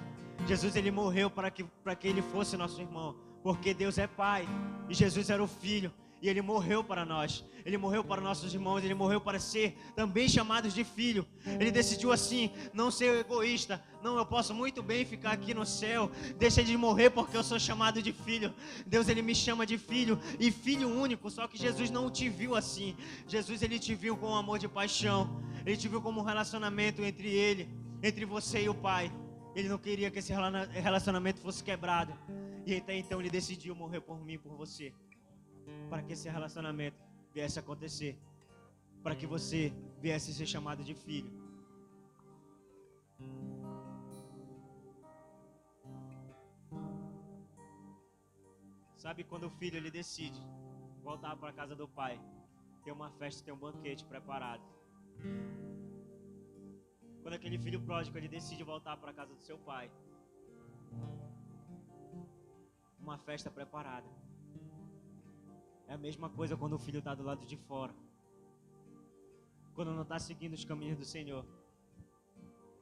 Jesus, ele morreu para que ele fosse nosso irmão. Porque Deus é Pai e Jesus era o Filho. E ele morreu para nós. Ele morreu para nossos irmãos. Ele morreu para ser também chamados de filho. Ele decidiu assim, não ser egoísta. Não, eu posso muito bem ficar aqui no céu. Deixa de morrer porque eu sou chamado de filho. Deus, ele me chama de filho. E filho único. Só que Jesus não te viu assim. Jesus, ele te viu com um amor de paixão. Ele te viu como um relacionamento entre ele, entre você e o Pai. Ele não queria que esse relacionamento fosse quebrado. E até então ele decidiu morrer por mim e por você. Para que esse relacionamento viesse a acontecer. Para que você viesse a ser chamado de filho. Sabe quando o filho ele decide voltar para a casa do pai, ter uma festa, ter um banquete preparado. Quando aquele filho pródigo ele decide voltar para a casa do seu pai, uma festa preparada. É a mesma coisa quando o filho está do lado de fora. Quando não está seguindo os caminhos do Senhor.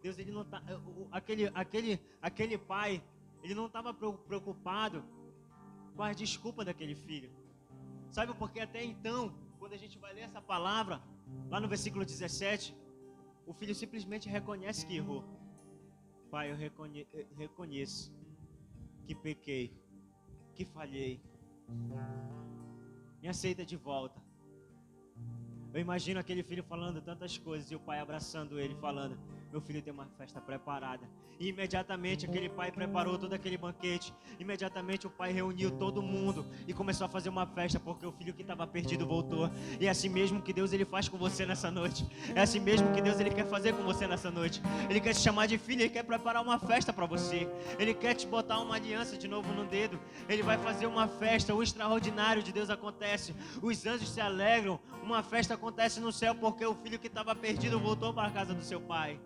Deus, ele não tá, aquele pai, ele não estava preocupado com as desculpas daquele filho. Sabe por que até então, quando a gente vai ler essa palavra, lá no versículo 17, o filho simplesmente reconhece que errou. Pai, eu reconheço que pequei, que falhei. Me aceita de volta. Eu imagino aquele filho falando tantas coisas e o pai abraçando ele, falando: meu filho tem uma festa preparada. E imediatamente aquele pai preparou todo aquele banquete. Imediatamente o pai reuniu todo mundo e começou a fazer uma festa, porque o filho que estava perdido voltou. E é assim mesmo que Deus ele faz com você nessa noite. É assim mesmo que Deus ele quer fazer com você nessa noite. Ele quer te chamar de filho, ele quer preparar uma festa para você. Ele quer te botar uma aliança de novo no dedo. Ele vai fazer uma festa, o extraordinário de Deus acontece. Os anjos se alegram, uma festa acontece no céu porque o filho que estava perdido voltou para a casa do seu pai.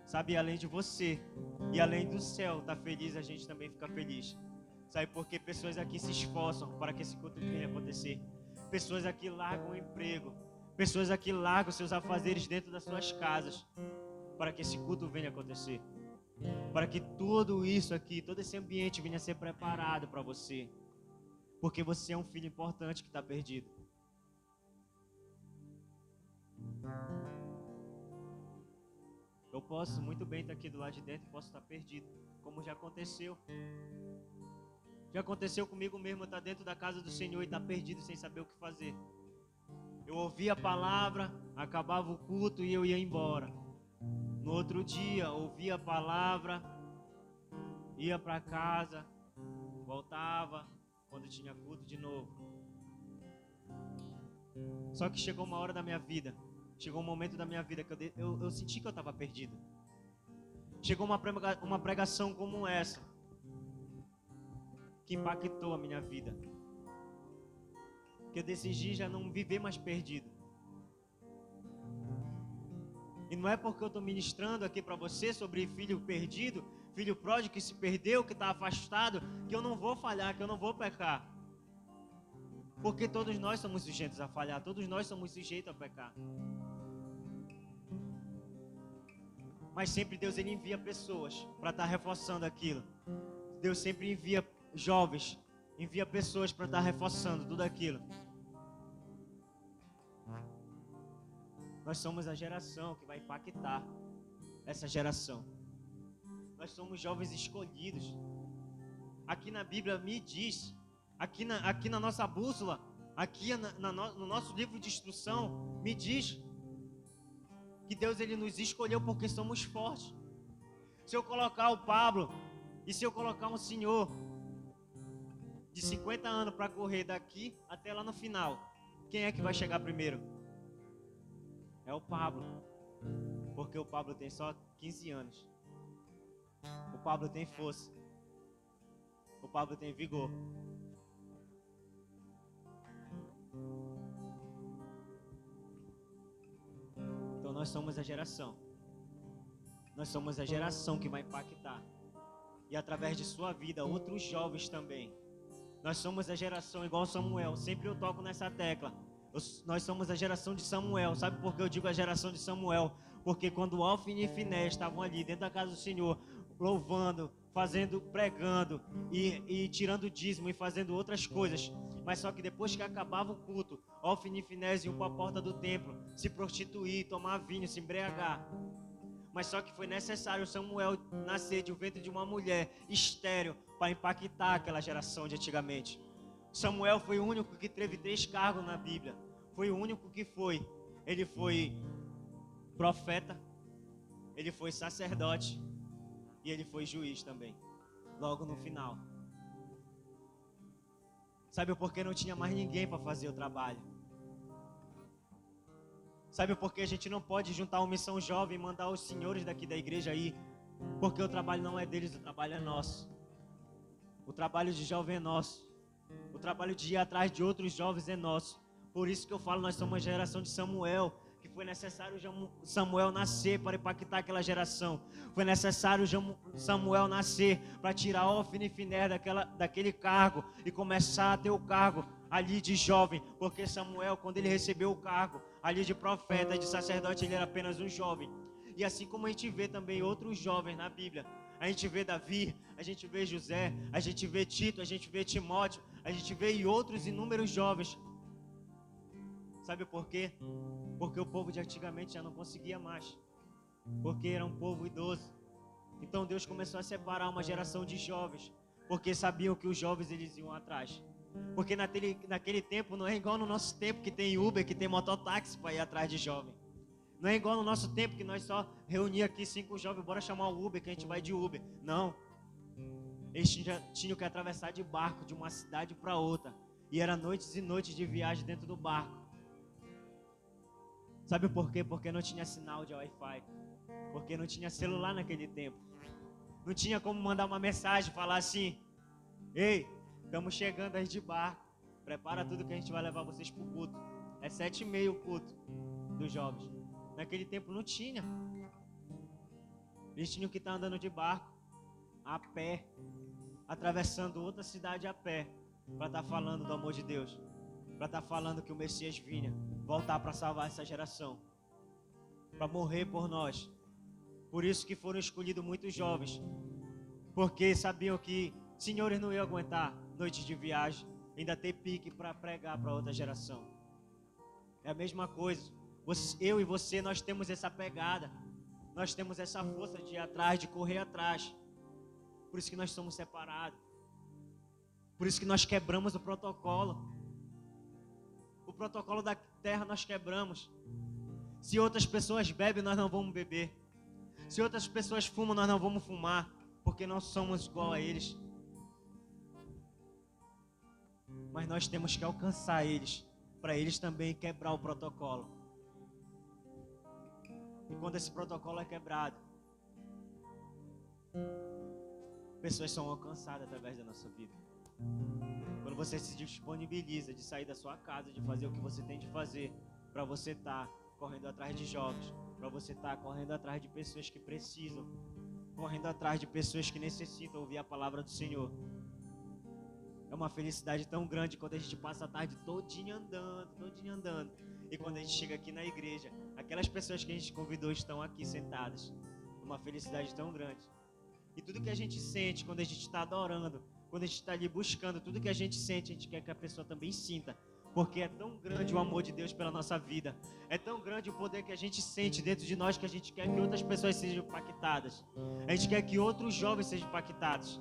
Sabe, além de você e além do céu estar feliz, a gente também fica feliz. Sabe, porque pessoas aqui se esforçam para que esse culto venha acontecer. Pessoas aqui largam o emprego. Pessoas aqui largam seus afazeres dentro das suas casas para que esse culto venha acontecer. Para que tudo isso aqui, todo esse ambiente venha a ser preparado para você. Porque você é um filho importante que está perdido. Eu posso muito bem estar aqui do lado de dentro e posso estar perdido, como já aconteceu. Já aconteceu comigo mesmo, estar dentro da casa do Senhor e estar perdido sem saber o que fazer. Eu ouvia a palavra, acabava o culto e eu ia embora. No outro dia, ouvia a palavra, ia para casa, voltava, quando tinha culto de novo. Só que chegou uma hora da minha vida, chegou um momento da minha vida que eu senti que eu estava perdido. Chegou uma pregação como essa, que impactou a minha vida. Que eu decidi já não viver mais perdido. E não é porque eu estou ministrando aqui para você sobre filho perdido, filho pródigo que se perdeu, que está afastado, que eu não vou falhar, que eu não vou pecar. Porque todos nós somos sujeitos a falhar, todos nós somos sujeitos a pecar. Mas sempre Deus ele envia pessoas para estar reforçando aquilo. Deus sempre envia jovens, envia pessoas para estar reforçando tudo aquilo. Nós somos a geração que vai impactar essa geração. Nós somos jovens escolhidos. Aqui na Bíblia me diz, aqui na nossa bússola, aqui no nosso livro de instrução, me diz que Deus ele nos escolheu porque somos fortes. Se eu colocar o Pablo e se eu colocar um senhor de 50 anos para correr daqui até lá no final, quem é que vai chegar primeiro? É o Pablo. Porque o Pablo tem só 15 anos. O Pablo tem força. O Pablo tem vigor. nós somos a geração. Nós somos a geração que vai impactar. E através de sua vida, outros jovens também. Nós somos a geração igual Samuel. Sempre eu toco nessa tecla. Nós somos a geração de Samuel. Sabe por que eu digo a geração de Samuel? Porque quando Ofni e Finés estavam ali dentro da casa do Senhor, louvando, pregando e tirando dízimo e fazendo outras coisas. Mas só que depois que acabava o culto, Ofni e Finés iam para a porta do templo se prostituir, tomar vinho, se embriagar. Mas só que foi necessário Samuel nascer de um ventre de uma mulher estéril para impactar aquela geração de antigamente. Samuel foi o único que teve 3 cargos na Bíblia. Foi o único que foi. Ele foi profeta, ele foi sacerdote e ele foi juiz também. Logo no final. Sabe por que não tinha mais ninguém para fazer o trabalho? Sabe por que a gente não pode juntar uma missão jovem e mandar os senhores daqui da igreja aí? Porque o trabalho não é deles, o trabalho é nosso. O trabalho de jovem é nosso. O trabalho de ir atrás de outros jovens é nosso. Por isso que eu falo, nós somos a geração de Samuel, que foi necessário Samuel nascer para impactar aquela geração. Foi necessário Samuel nascer para tirar Ofni e Finés daquele cargo e começar a ter o cargo ali de jovem. Porque Samuel, quando ele recebeu o cargo ali de profeta, de sacerdote, ele era apenas um jovem. E assim como a gente vê também outros jovens na Bíblia, a gente vê Davi, a gente vê José, a gente vê Tito, a gente vê Timóteo, a gente vê outros inúmeros jovens. Sabe por quê? Porque o povo de antigamente já não conseguia mais. Porque era um povo idoso. Então Deus começou a separar uma geração de jovens. Porque sabiam que os jovens eles iam atrás. Porque naquele tempo não é igual no nosso tempo que tem Uber, que tem mototáxi para ir atrás de jovem. Não é igual no nosso tempo que nós só reunir aqui 5 jovens, bora chamar o Uber, que a gente vai de Uber. Não. Eles tinham que atravessar de barco de uma cidade para outra. E era noites e noites de viagem dentro do barco. Sabe por quê? Porque não tinha sinal de Wi-Fi. Porque não tinha celular naquele tempo. Não tinha como mandar uma mensagem, falar assim: ei, estamos chegando aí de barco. Prepara tudo que a gente vai levar vocês pro culto. É 7h30 o culto dos jovens. Naquele tempo não tinha. Eles tinham que estar andando de barco, a pé, atravessando outra cidade a pé, para estar falando do amor de Deus, para estar falando que o Messias vinha voltar para salvar essa geração, para morrer por nós. Por isso que foram escolhidos muitos jovens, porque sabiam que senhores não iam aguentar noites de viagem, ainda ter pique para pregar para outra geração. É a mesma coisa. Eu e você, nós temos essa pegada, nós temos essa força de ir atrás, de correr atrás. Por isso que nós somos separados. Por isso que nós quebramos o protocolo. O protocolo da terra nós quebramos. Se outras pessoas bebem, nós não vamos beber. Se outras pessoas fumam, nós não vamos fumar, porque nós somos igual a eles. Mas nós temos que alcançar eles, para eles também quebrar o protocolo. E quando esse protocolo é quebrado, pessoas são alcançadas através da nossa vida. Quando você se disponibiliza de sair da sua casa, de fazer o que você tem de fazer, para você estar correndo atrás de jovens, para você estar correndo atrás de pessoas que precisam, correndo atrás de pessoas que necessitam ouvir a palavra do Senhor. É uma felicidade tão grande quando a gente passa a tarde todinha andando. E quando a gente chega aqui na igreja, aquelas pessoas que a gente convidou estão aqui sentadas. Uma felicidade tão grande. E tudo que a gente sente quando a gente está adorando, quando a gente está ali buscando, tudo que a gente sente, a gente quer que a pessoa também sinta. Porque é tão grande o amor de Deus pela nossa vida. É tão grande o poder que a gente sente dentro de nós que a gente quer que outras pessoas sejam impactadas. A gente quer que outros jovens sejam impactados.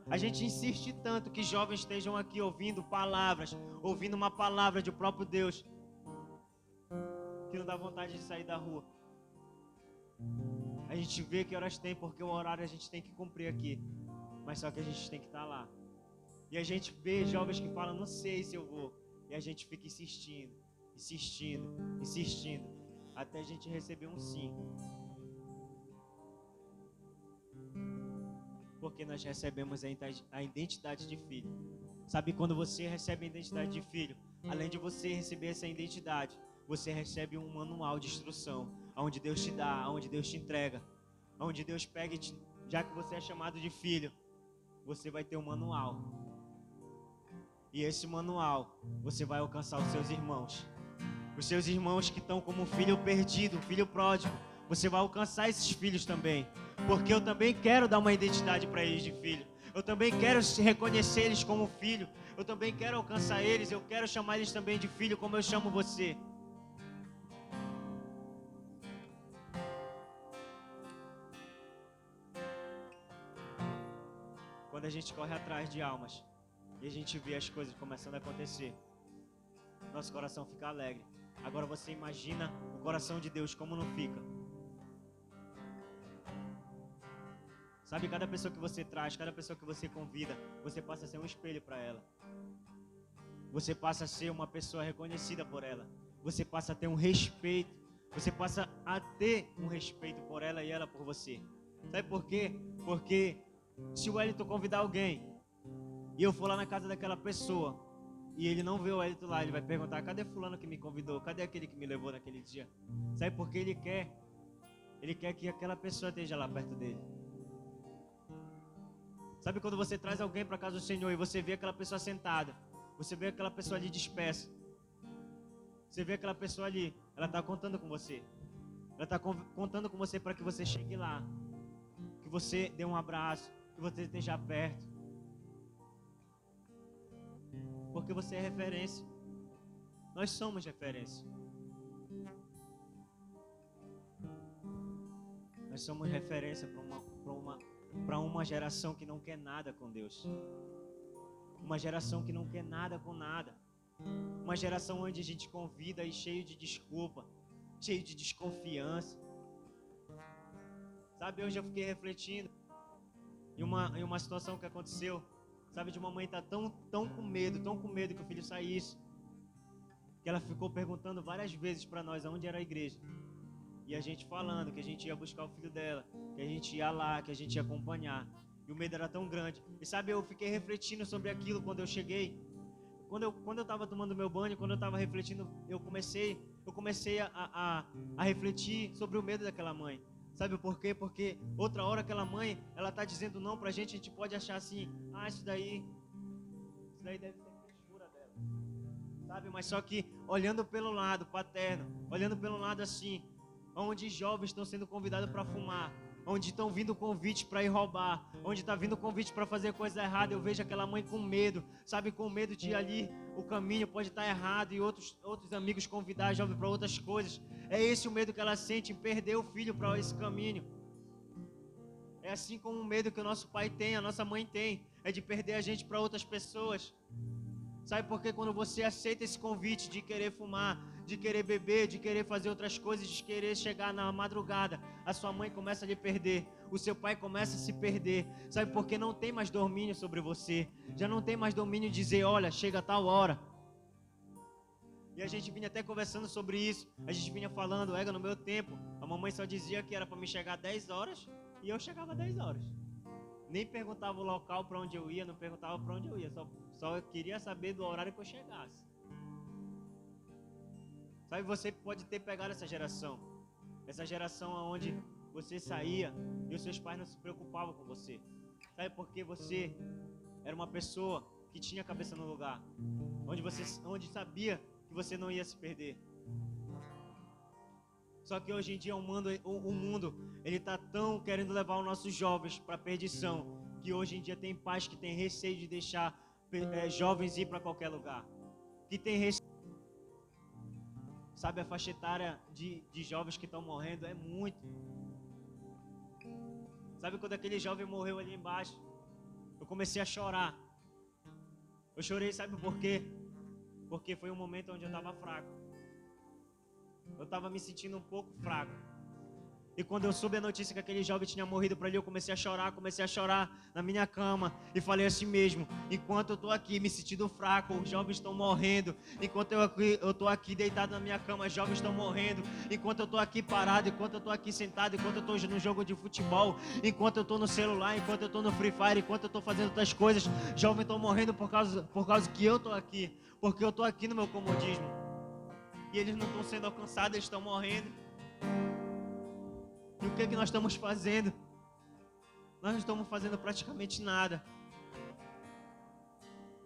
A gente insiste tanto que jovens estejam aqui ouvindo palavras, ouvindo uma palavra do próprio Deus, que não dá vontade de sair da rua. A gente vê que horas tem, porque o horário a gente tem que cumprir aqui. Mas só que a gente tem que estar lá. E a gente vê jovens que falam, não sei se eu vou. E a gente fica insistindo, até a gente receber um sim. Porque nós recebemos a identidade de filho. Sabe, quando você recebe a identidade de filho, além de você receber essa identidade, você recebe um manual de instrução, onde Deus te dá, onde Deus te entrega, onde Deus pega já que você é chamado de filho, você vai ter um manual. E esse manual, você vai alcançar os seus irmãos. Os seus irmãos que estão como um filho perdido, um filho pródigo. Você vai alcançar esses filhos também. Porque eu também quero dar uma identidade para eles de filho. Eu também quero reconhecer eles como filho. Eu também quero alcançar eles. Eu quero chamar eles também de filho, como eu chamo você. Quando a gente corre atrás de almas e a gente vê as coisas começando a acontecer, nosso coração fica alegre. Agora você imagina o coração de Deus como não fica. Sabe, cada pessoa que você traz, cada pessoa que você convida, você passa a ser um espelho para ela. Você passa a ser uma pessoa reconhecida por ela. Você passa a ter um respeito. Você passa a ter um respeito por ela e ela por você. Sabe por quê? Porque se o Wellington convidar alguém e eu for lá na casa daquela pessoa e ele não vê o Wellington lá, ele vai perguntar: cadê fulano que me convidou? Cadê aquele que me levou naquele dia? Sabe por que ele quer? Ele quer que aquela pessoa esteja lá perto dele. Sabe quando você traz alguém para a casa do Senhor e você vê aquela pessoa sentada, você vê aquela pessoa ali dispersa, você vê aquela pessoa ali, ela está contando com você. Ela está contando com você para que você chegue lá, que você dê um abraço, que você esteja perto. Porque você é referência. Nós somos referência. Nós somos referência para uma geração que não quer nada com Deus. Uma geração que não quer nada com nada. Uma geração onde a gente convida e cheio de desculpa, cheio de desconfiança. Sabe, hoje eu fiquei refletindo em uma situação que aconteceu. Sabe, de uma mãe estar tão com medo que o filho saísse, que ela ficou perguntando várias vezes para nós aonde era a igreja. E a gente falando que a gente ia buscar o filho dela, que a gente ia lá, que a gente ia acompanhar. E o medo era tão grande. E sabe, eu fiquei refletindo sobre aquilo quando eu cheguei. Quando eu estava tomando meu banho, quando eu estava refletindo, eu comecei a refletir sobre o medo daquela mãe. Sabe por quê? Porque outra hora aquela mãe, ela tá dizendo não pra gente, a gente pode achar assim: ah, isso daí deve ser frescura dela. Sabe, mas só que olhando pelo lado paterno, olhando pelo lado assim, onde jovens estão sendo convidados para fumar, onde estão vindo convites para ir roubar, onde está vindo convite para fazer coisa errada, eu vejo aquela mãe com medo, sabe, com medo de ir ali, o caminho pode estar errado e outros amigos convidar a jovem para outras coisas. É esse o medo que ela sente, em perder o filho para esse caminho. É assim como o medo que o nosso pai tem, a nossa mãe tem, é de perder a gente para outras pessoas. Sabe por quê? Quando você aceita esse convite de querer fumar, de querer beber, de querer fazer outras coisas, de querer chegar na madrugada, a sua mãe começa a lhe perder, o seu pai começa a se perder. Sabe por quê? Não tem mais domínio sobre você, já não tem mais domínio de dizer: olha, chega a tal hora. E a gente vinha até conversando sobre isso, a gente vinha falando: no meu tempo, a mamãe só dizia que era para me chegar 10 horas, e eu chegava 10 horas. Nem perguntava o local para onde eu ia, não perguntava para onde eu ia, só queria saber do horário que eu chegasse. Sabe, você pode ter pegado essa geração onde você saía e os seus pais não se preocupavam com você. Sabe, porque você era uma pessoa que tinha a cabeça no lugar, onde sabia que você não ia se perder. Só que hoje em dia o mundo ele está tão querendo levar os nossos jovens para a perdição, que hoje em dia tem pais que têm receio de deixar jovens ir para qualquer lugar, que tem receio. Sabe, a faixa etária de jovens que estão morrendo é muito. Sabe, quando aquele jovem morreu ali embaixo, eu comecei a chorar. Eu chorei, sabe por quê? Porque foi um momento onde eu estava fraco. Eu estava me sentindo um pouco fraco. E quando eu soube a notícia que aquele jovem tinha morrido por ali, eu comecei a chorar na minha cama. E falei assim mesmo: enquanto eu estou aqui me sentindo fraco, os jovens estão morrendo. Enquanto eu estou aqui deitado na minha cama, os jovens estão morrendo. Enquanto eu estou aqui parado, enquanto eu estou aqui sentado, enquanto eu estou no jogo de futebol, enquanto eu estou no celular, enquanto eu estou no Free Fire, enquanto eu estou fazendo outras coisas, jovens estão morrendo por causa que eu estou aqui. Porque eu estou aqui no meu comodismo. e eles não estão sendo alcançados, eles estão morrendo. E o que nós estamos fazendo? Nós não estamos fazendo praticamente nada.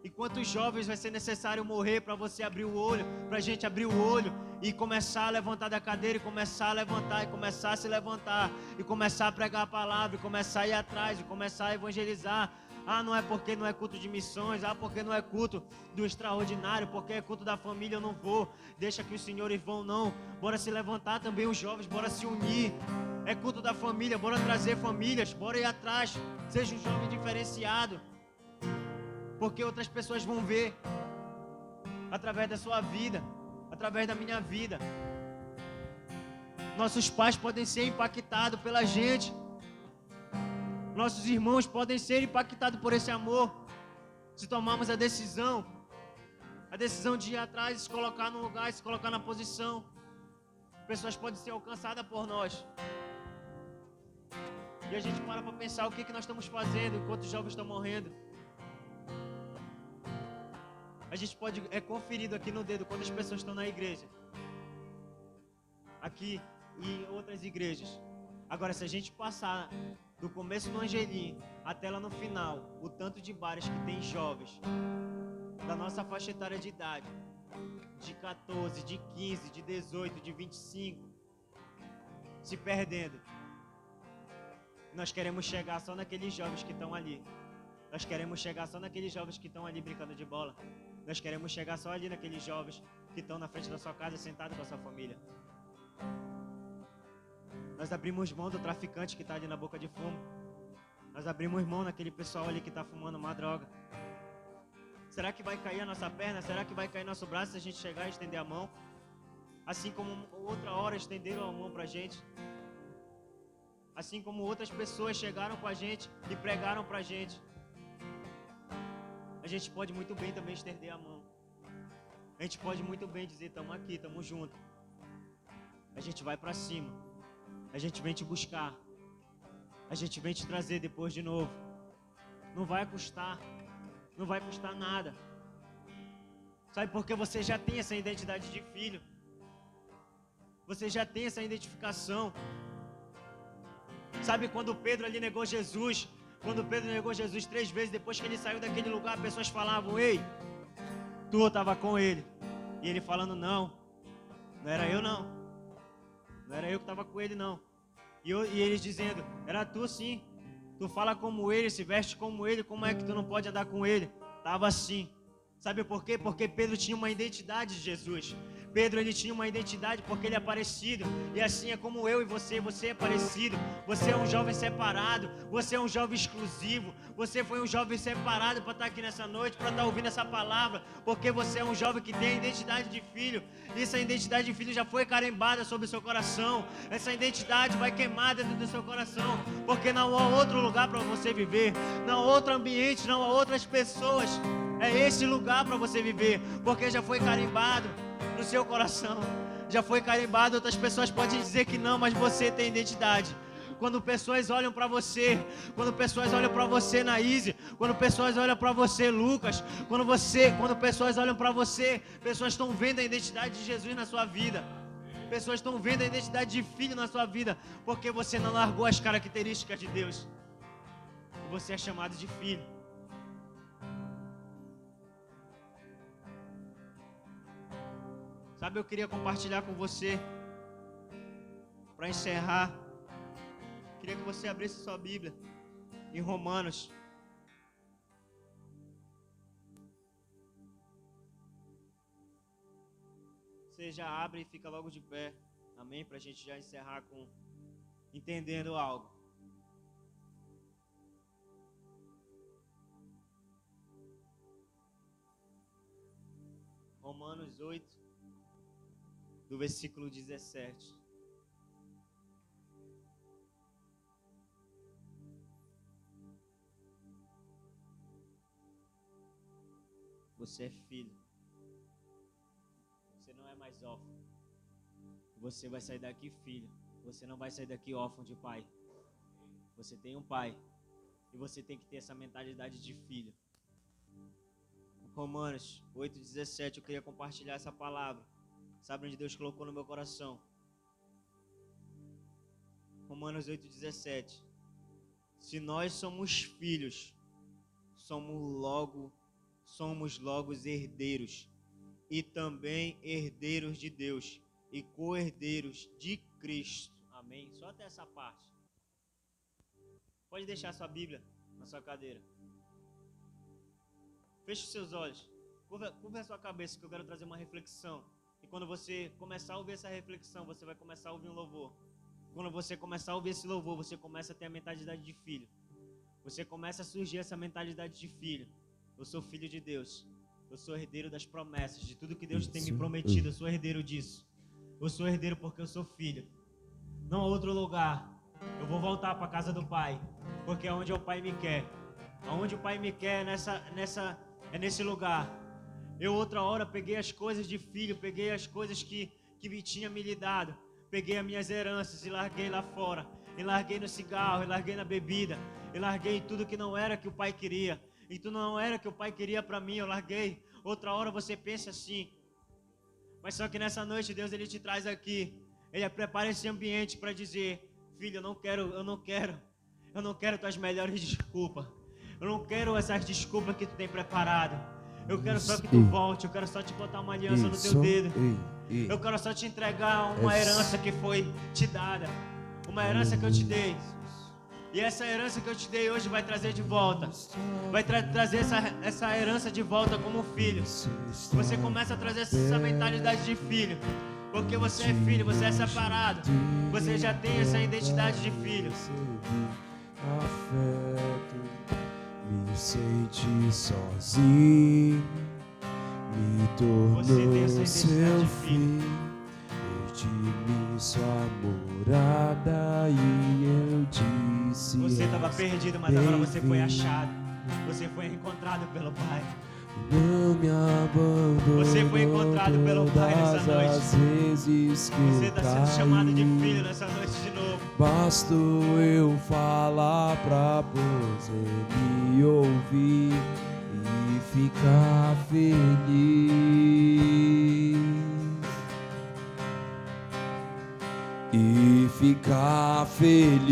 E quantos jovens vai ser necessário morrer para você abrir o olho, para a gente abrir o olho e começar a levantar da cadeira, e começar a levantar, e começar a se levantar, e começar a pregar a palavra, e começar a ir atrás, e começar a evangelizar. Ah, não é porque não é culto de missões, ah, porque não é culto do extraordinário, porque é culto da família, eu não vou. Deixa que os senhores vão, não. Bora se levantar também os jovens, bora se unir. É culto da família, bora trazer famílias, bora ir atrás. Seja um jovem diferenciado, porque outras pessoas vão ver através da sua vida, através da minha vida. Nossos pais podem ser impactados pela gente. Nossos irmãos podem ser impactados por esse amor. Se tomarmos a decisão de ir atrás, se colocar no lugar, se colocar na posição, pessoas podem ser alcançadas por nós. E a gente para pensar o que nós estamos fazendo enquanto os jovens estão morrendo. A gente pode, é conferido aqui no dedo quando as pessoas estão na igreja. Aqui e em outras igrejas. Agora, se a gente passar do começo do Angelim até lá no final, o tanto de bares que tem jovens da nossa faixa etária de idade, de 14, de 15, de 18, de 25, se perdendo. Nós queremos chegar só naqueles jovens que estão ali. Nós queremos chegar só naqueles jovens que estão ali brincando de bola. Nós queremos chegar só ali naqueles jovens que estão na frente da sua casa, sentados com a sua família. Nós abrimos mão do traficante que está ali na boca de fumo. Nós abrimos mão naquele pessoal ali que está fumando uma droga. Será que vai cair a nossa perna? Será que vai cair nosso braço se a gente chegar e estender a mão? Assim como outra hora estenderam a mão para a gente. Assim como outras pessoas chegaram com a gente e pregaram para a gente. A gente pode muito bem também estender a mão. A gente pode muito bem dizer, estamos aqui, estamos juntos. A gente vai para cima. A gente vem te buscar. A gente vem te trazer depois de novo. Não vai custar. Não vai custar nada. Sabe por que você já tem essa identidade de filho? Você já tem essa identificação. Sabe quando Pedro ali negou Jesus? Quando Pedro negou Jesus 3 vezes, depois que ele saiu daquele lugar, pessoas falavam, ei, tu estava com ele. E ele falando, não era eu não. Não era eu que estava com ele não. E eles dizendo, era tu sim. Tu fala como ele, se veste como ele, como é que tu não pode andar com ele? Tava assim. Sabe por quê? Porque Pedro tinha uma identidade de Jesus. Pedro, ele tinha uma identidade porque ele é parecido. E assim é como eu e você é parecido. Você é um jovem separado. Você é um jovem exclusivo. Você foi um jovem separado para estar aqui nessa noite, para estar ouvindo essa palavra. Porque você é um jovem que tem a identidade de filho. E essa identidade de filho já foi carimbada sobre o seu coração. Essa identidade vai queimar dentro do seu coração. Porque não há outro lugar para você viver. Não há outro ambiente, não há outras pessoas. É esse lugar para você viver. Porque já foi carimbado no seu coração, já foi carimbado. Outras pessoas podem dizer que não, mas você tem identidade. Quando pessoas olham para você, quando pessoas olham para você, Naíse, quando pessoas olham para você, Lucas, quando pessoas olham para você, pessoas estão vendo a identidade de Jesus na sua vida. Pessoas estão vendo a identidade de filho na sua vida, porque você não largou as características de Deus. Você é chamado de filho. Sabe, eu queria compartilhar com você, para encerrar, queria que você abrisse sua Bíblia em Romanos. Você já abre e fica logo de pé, amém? Para a gente já encerrar com entendendo algo. Romanos 8. Do versículo 17. Você é filho. Você não é mais órfão. Você vai sair daqui filho. Você não vai sair daqui órfão de pai. Você tem um pai. E você tem que ter essa mentalidade de filho. Romanos 8:17. Eu queria compartilhar essa palavra. Sabe onde Deus colocou no meu coração? Romanos 8,17. Se nós somos filhos, somos logo herdeiros, e também herdeiros de Deus, e co-herdeiros de Cristo. Amém? Só até essa parte. Pode deixar sua Bíblia na sua cadeira. Feche os seus olhos. Curva a sua cabeça, que eu quero trazer uma reflexão. E quando você começar a ouvir essa reflexão, você vai começar a ouvir um louvor. Quando você começar a ouvir esse louvor, você começa a ter a mentalidade de filho. Você começa a surgir essa mentalidade de filho. Eu sou filho de Deus. Eu sou herdeiro das promessas, de tudo que Deus tem me prometido. Eu sou herdeiro disso. Eu sou herdeiro porque eu sou filho. Não há outro lugar. Eu vou voltar para a casa do Pai, porque é onde o Pai me quer. Aonde o Pai me quer é nesse lugar. Eu outra hora peguei as coisas de filho, peguei as coisas que tinha me lhe dado, peguei as minhas heranças e larguei lá fora. E larguei no cigarro, e larguei na bebida, e larguei tudo que não era que o Pai queria. E tudo não era que o Pai queria para mim, eu larguei. Outra hora você pensa assim. Mas só que nessa noite Deus ele te traz aqui. Ele prepara esse ambiente para dizer: filho, eu não quero tuas melhores desculpas. Eu não quero essas desculpas que tu tem preparado. Eu quero só que tu volte. Eu quero só te botar uma aliança no teu dedo. Eu quero só te entregar uma herança que foi te dada. Uma herança que eu te dei. E essa herança que eu te dei hoje vai trazer de volta. Vai trazer essa herança de volta como filho. Você começa a trazer essa mentalidade de filho. Porque você é filho, você é separado. Você já tem essa identidade de filho. Me senti sozinho, me tornou seu filho, de mim sua morada e eu disse: você estava perdido, mas agora você foi achado, você foi encontrado pelo Pai. Não me abandonou. Você foi encontrado pelo Pai nessa noite. Você está sendo chamado de filho nessa noite de novo. Basta eu falar pra você me ouvir e ficar feliz. E ficar feliz.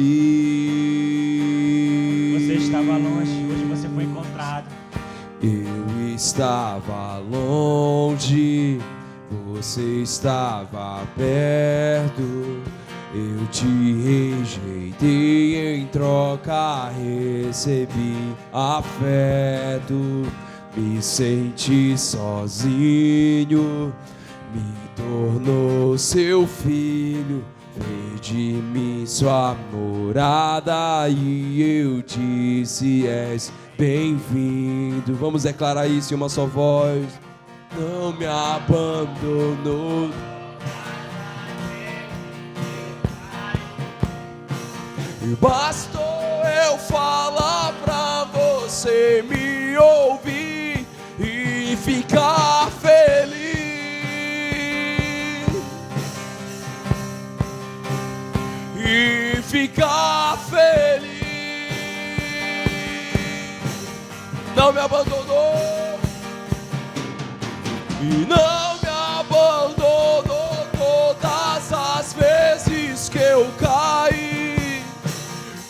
Você estava longe, hoje você foi encontrado. Eu estava longe, você estava perto. Eu te rejeitei, em troca recebi afeto. Me senti sozinho, me tornou seu filho. Fez de mim sua morada e eu disse: és bem-vindo. Vamos declarar isso em uma só voz. Não me abandonou. E bastou eu falar pra você me ouvir e ficar feliz. E ficar feliz. Não me abandonou. E não me abandonou todas as vezes que eu caí.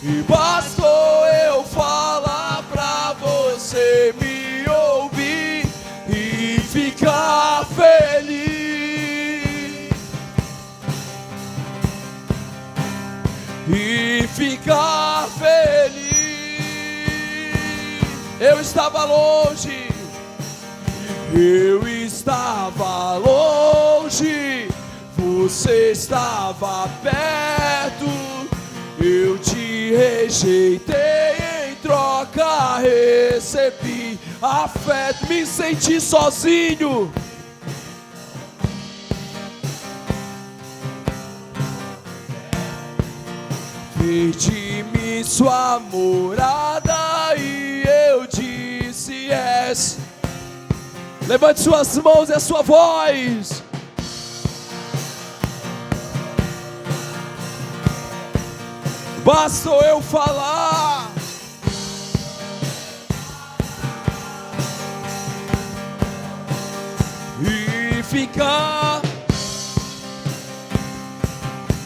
E bastou eu falar pra você me ouvir e ficar feliz. E ficar feliz. Eu estava longe. Eu estava longe. Você estava perto. Eu te rejeitei, em troca recebi afeto. Me senti sozinho. Fez de mim sua morada e eu disse: és. Levante suas mãos e a sua voz. Bastou eu falar. E ficar.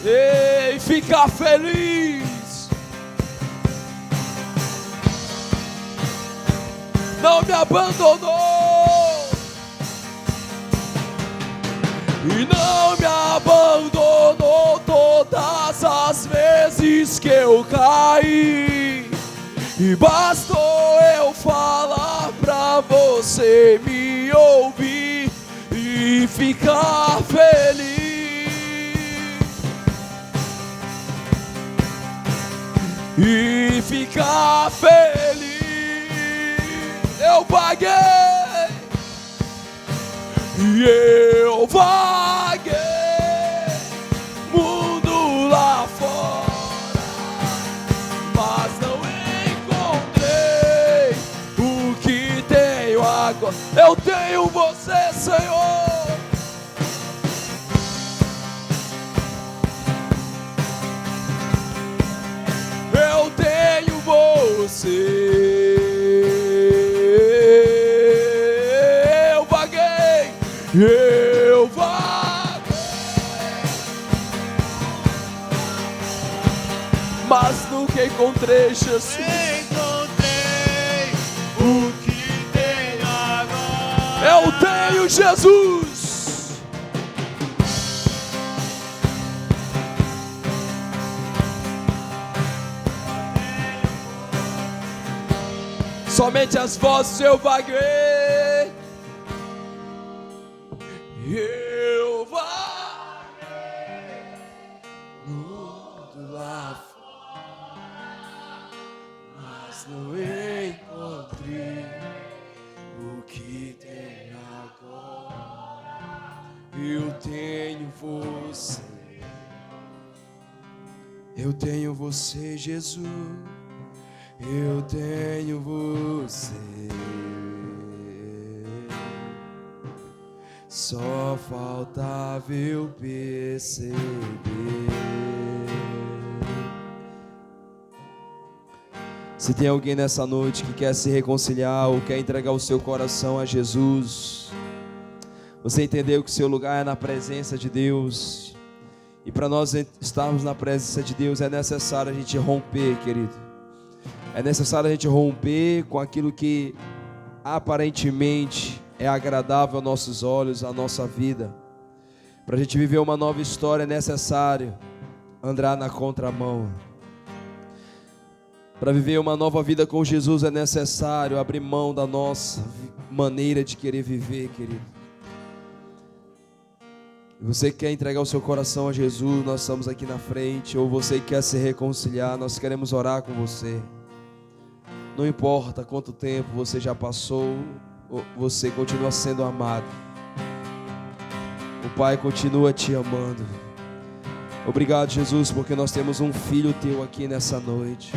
Ei, ficar feliz. Não me abandonou. E não me abandonou todas as vezes que eu caí. E bastou eu falar pra você me ouvir e ficar feliz. E ficar feliz. Eu paguei. E eu vaguei mundo lá fora, mas não encontrei o que tenho agora. Eu tenho você, Senhor. Eu tenho você. Eu vaguei. Mas nunca encontrei Jesus. Encontrei o que tenho agora. Eu tenho Jesus. Somente as vozes eu vaguei. Eu vaguei mundo lá fora, mas não encontrei o que tem agora. Eu tenho você. Eu tenho você, Jesus. Eu tenho você. Só faltava eu perceber. Se tem alguém nessa noite que quer se reconciliar ou quer entregar o seu coração a Jesus, você entendeu que o seu lugar é na presença de Deus, e para nós estarmos na presença de Deus é necessário a gente romper, querido. É necessário a gente romper com aquilo que aparentemente é agradável aos nossos olhos, à nossa vida. Para a gente viver uma nova história é necessário andar na contramão. Para viver uma nova vida com Jesus é necessário abrir mão da nossa maneira de querer viver, querido. Você quer entregar o seu coração a Jesus, nós estamos aqui na frente. Ou você quer se reconciliar, nós queremos orar com você. Não importa quanto tempo você já passou, você continua sendo amado. O Pai continua te amando. Obrigado, Jesus, porque nós temos um filho teu aqui nessa noite.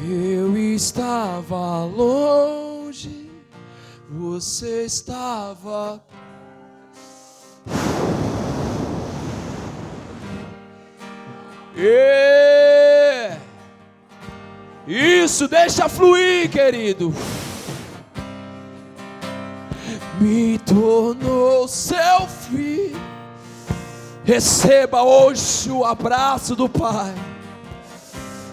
Eu estava longe, você estava. Isso, deixa fluir, querido. Me tornou seu filho. Receba hoje o abraço do Pai.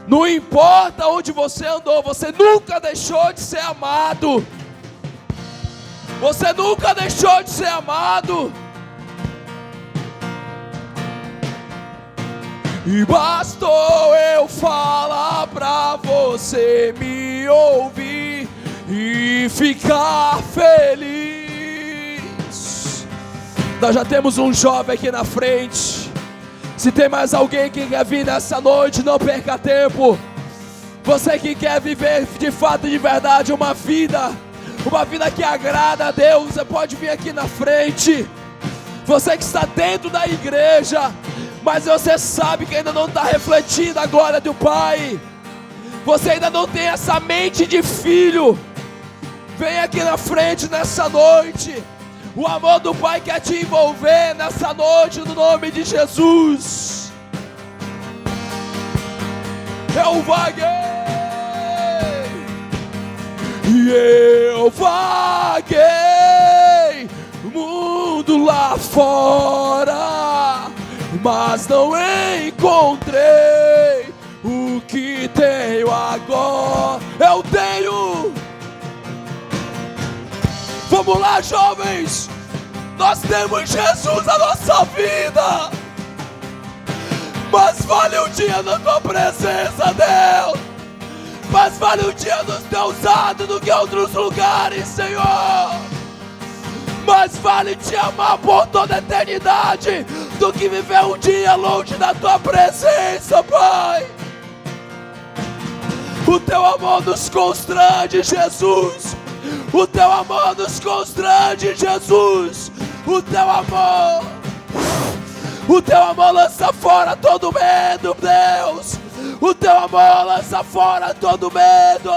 Não importa onde você andou, você nunca deixou de ser amado. Você nunca deixou de ser amado. E bastou eu falar pra você me ouvir e ficar feliz. Nós já temos um jovem aqui na frente. Se tem mais alguém que quer vir nessa noite, não perca tempo. Você que quer viver de fato e de verdade uma vida que agrada a Deus, você pode vir aqui na frente. Você que está dentro da igreja, mas você sabe que ainda não está refletindo a glória do Pai. Você ainda não tem essa mente de filho. Vem aqui na frente nessa noite. O amor do Pai quer te envolver nessa noite, no nome de Jesus. Eu vaguei. E eu vaguei mundo lá fora, mas não encontrei o que tenho agora. Eu tenho. Vamos lá, jovens. Nós temos Jesus na nossa vida. Mas vale um dia na tua presença, Deus. Mas vale um dia nos teus atos do que outros lugares, Senhor. Mas vale te amar por toda a eternidade do que viver um dia longe da tua presença, Pai. O teu amor nos constrange, Jesus. O teu amor nos constrange, Jesus. O teu amor lança fora todo medo, Deus. O teu amor lança fora todo medo.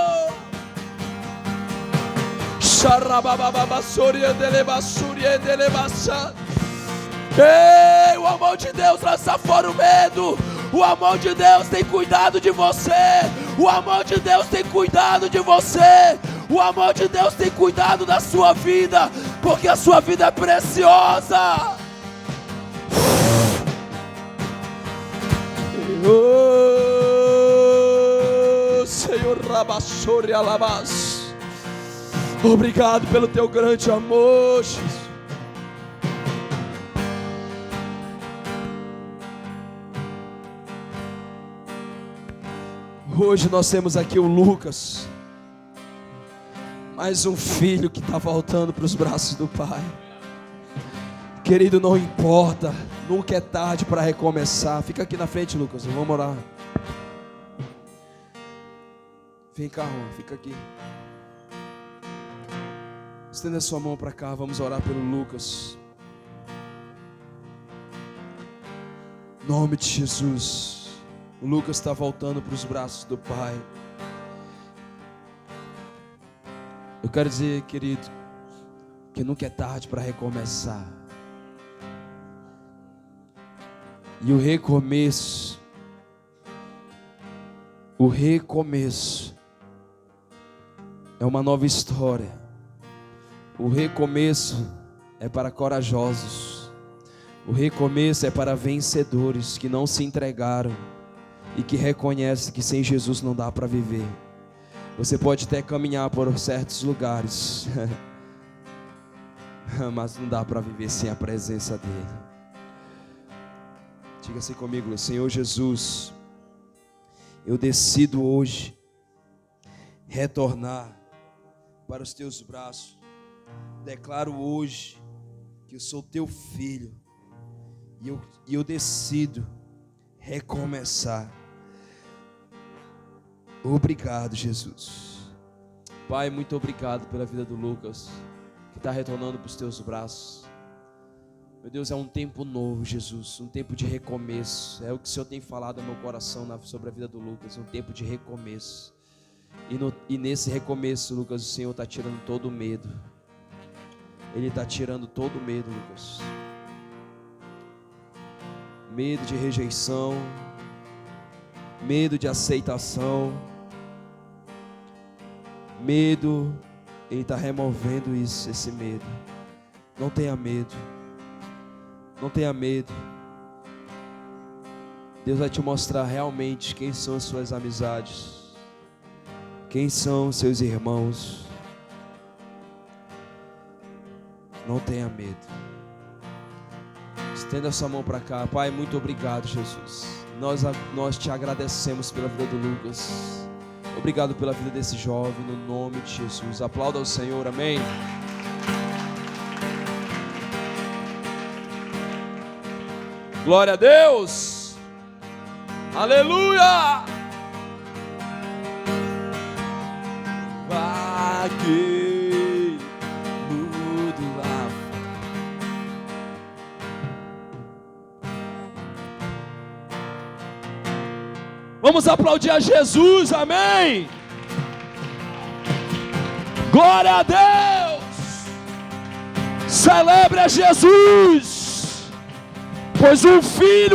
Ei, o amor de Deus lança fora o medo. O amor de Deus tem cuidado de você. O amor de Deus tem cuidado de você. O amor de Deus tem cuidado da sua vida, porque a sua vida é preciosa. Oh, Senhor, Rabassori Alabás. Obrigado pelo teu grande amor, Jesus. Hoje nós temos aqui o Lucas, mais um filho que está voltando para os braços do Pai. Querido, não importa, nunca é tarde para recomeçar. Fica aqui na frente, Lucas, vamos orar. Vem cá, Juan, fica aqui. Estenda a sua mão para cá, vamos orar pelo Lucas. Em nome de Jesus. O Lucas está voltando para os braços do Pai. Eu quero dizer, querido, que nunca é tarde para recomeçar. E o recomeço é uma nova história. O recomeço é para corajosos. O recomeço é para vencedores que não se entregaram e que reconhecem que sem Jesus não dá para viver. Você pode até caminhar por certos lugares, mas não dá para viver sem a presença dele. Diga assim comigo: Senhor Jesus, eu decido hoje retornar para os teus braços. Declaro hoje que eu sou teu filho e eu decido recomeçar. Obrigado, Jesus. Pai, muito obrigado pela vida do Lucas, que está retornando para os teus braços. Meu Deus, é um tempo novo, Jesus, um tempo de recomeço. É o que o Senhor tem falado no meu coração sobre a vida do Lucas, um tempo de recomeço. E nesse recomeço, Lucas, o Senhor está tirando todo o medo. Ele está tirando todo o medo, Lucas. Medo de rejeição, medo de aceitação, medo. Ele está removendo isso, esse medo. Não tenha medo. Não tenha medo. Deus vai te mostrar realmente quem são as suas amizades, quem são os seus irmãos. Não tenha medo. Estenda a sua mão para cá. Pai, muito obrigado, Jesus. Nós te agradecemos pela vida do Lucas. Obrigado pela vida desse jovem, no nome de Jesus. Aplauda ao Senhor, amém. Glória a Deus. Aleluia. Vaguei mudo lá. Vamos aplaudir a Jesus, amém. Glória a Deus. Celebre a Jesus, pois um filho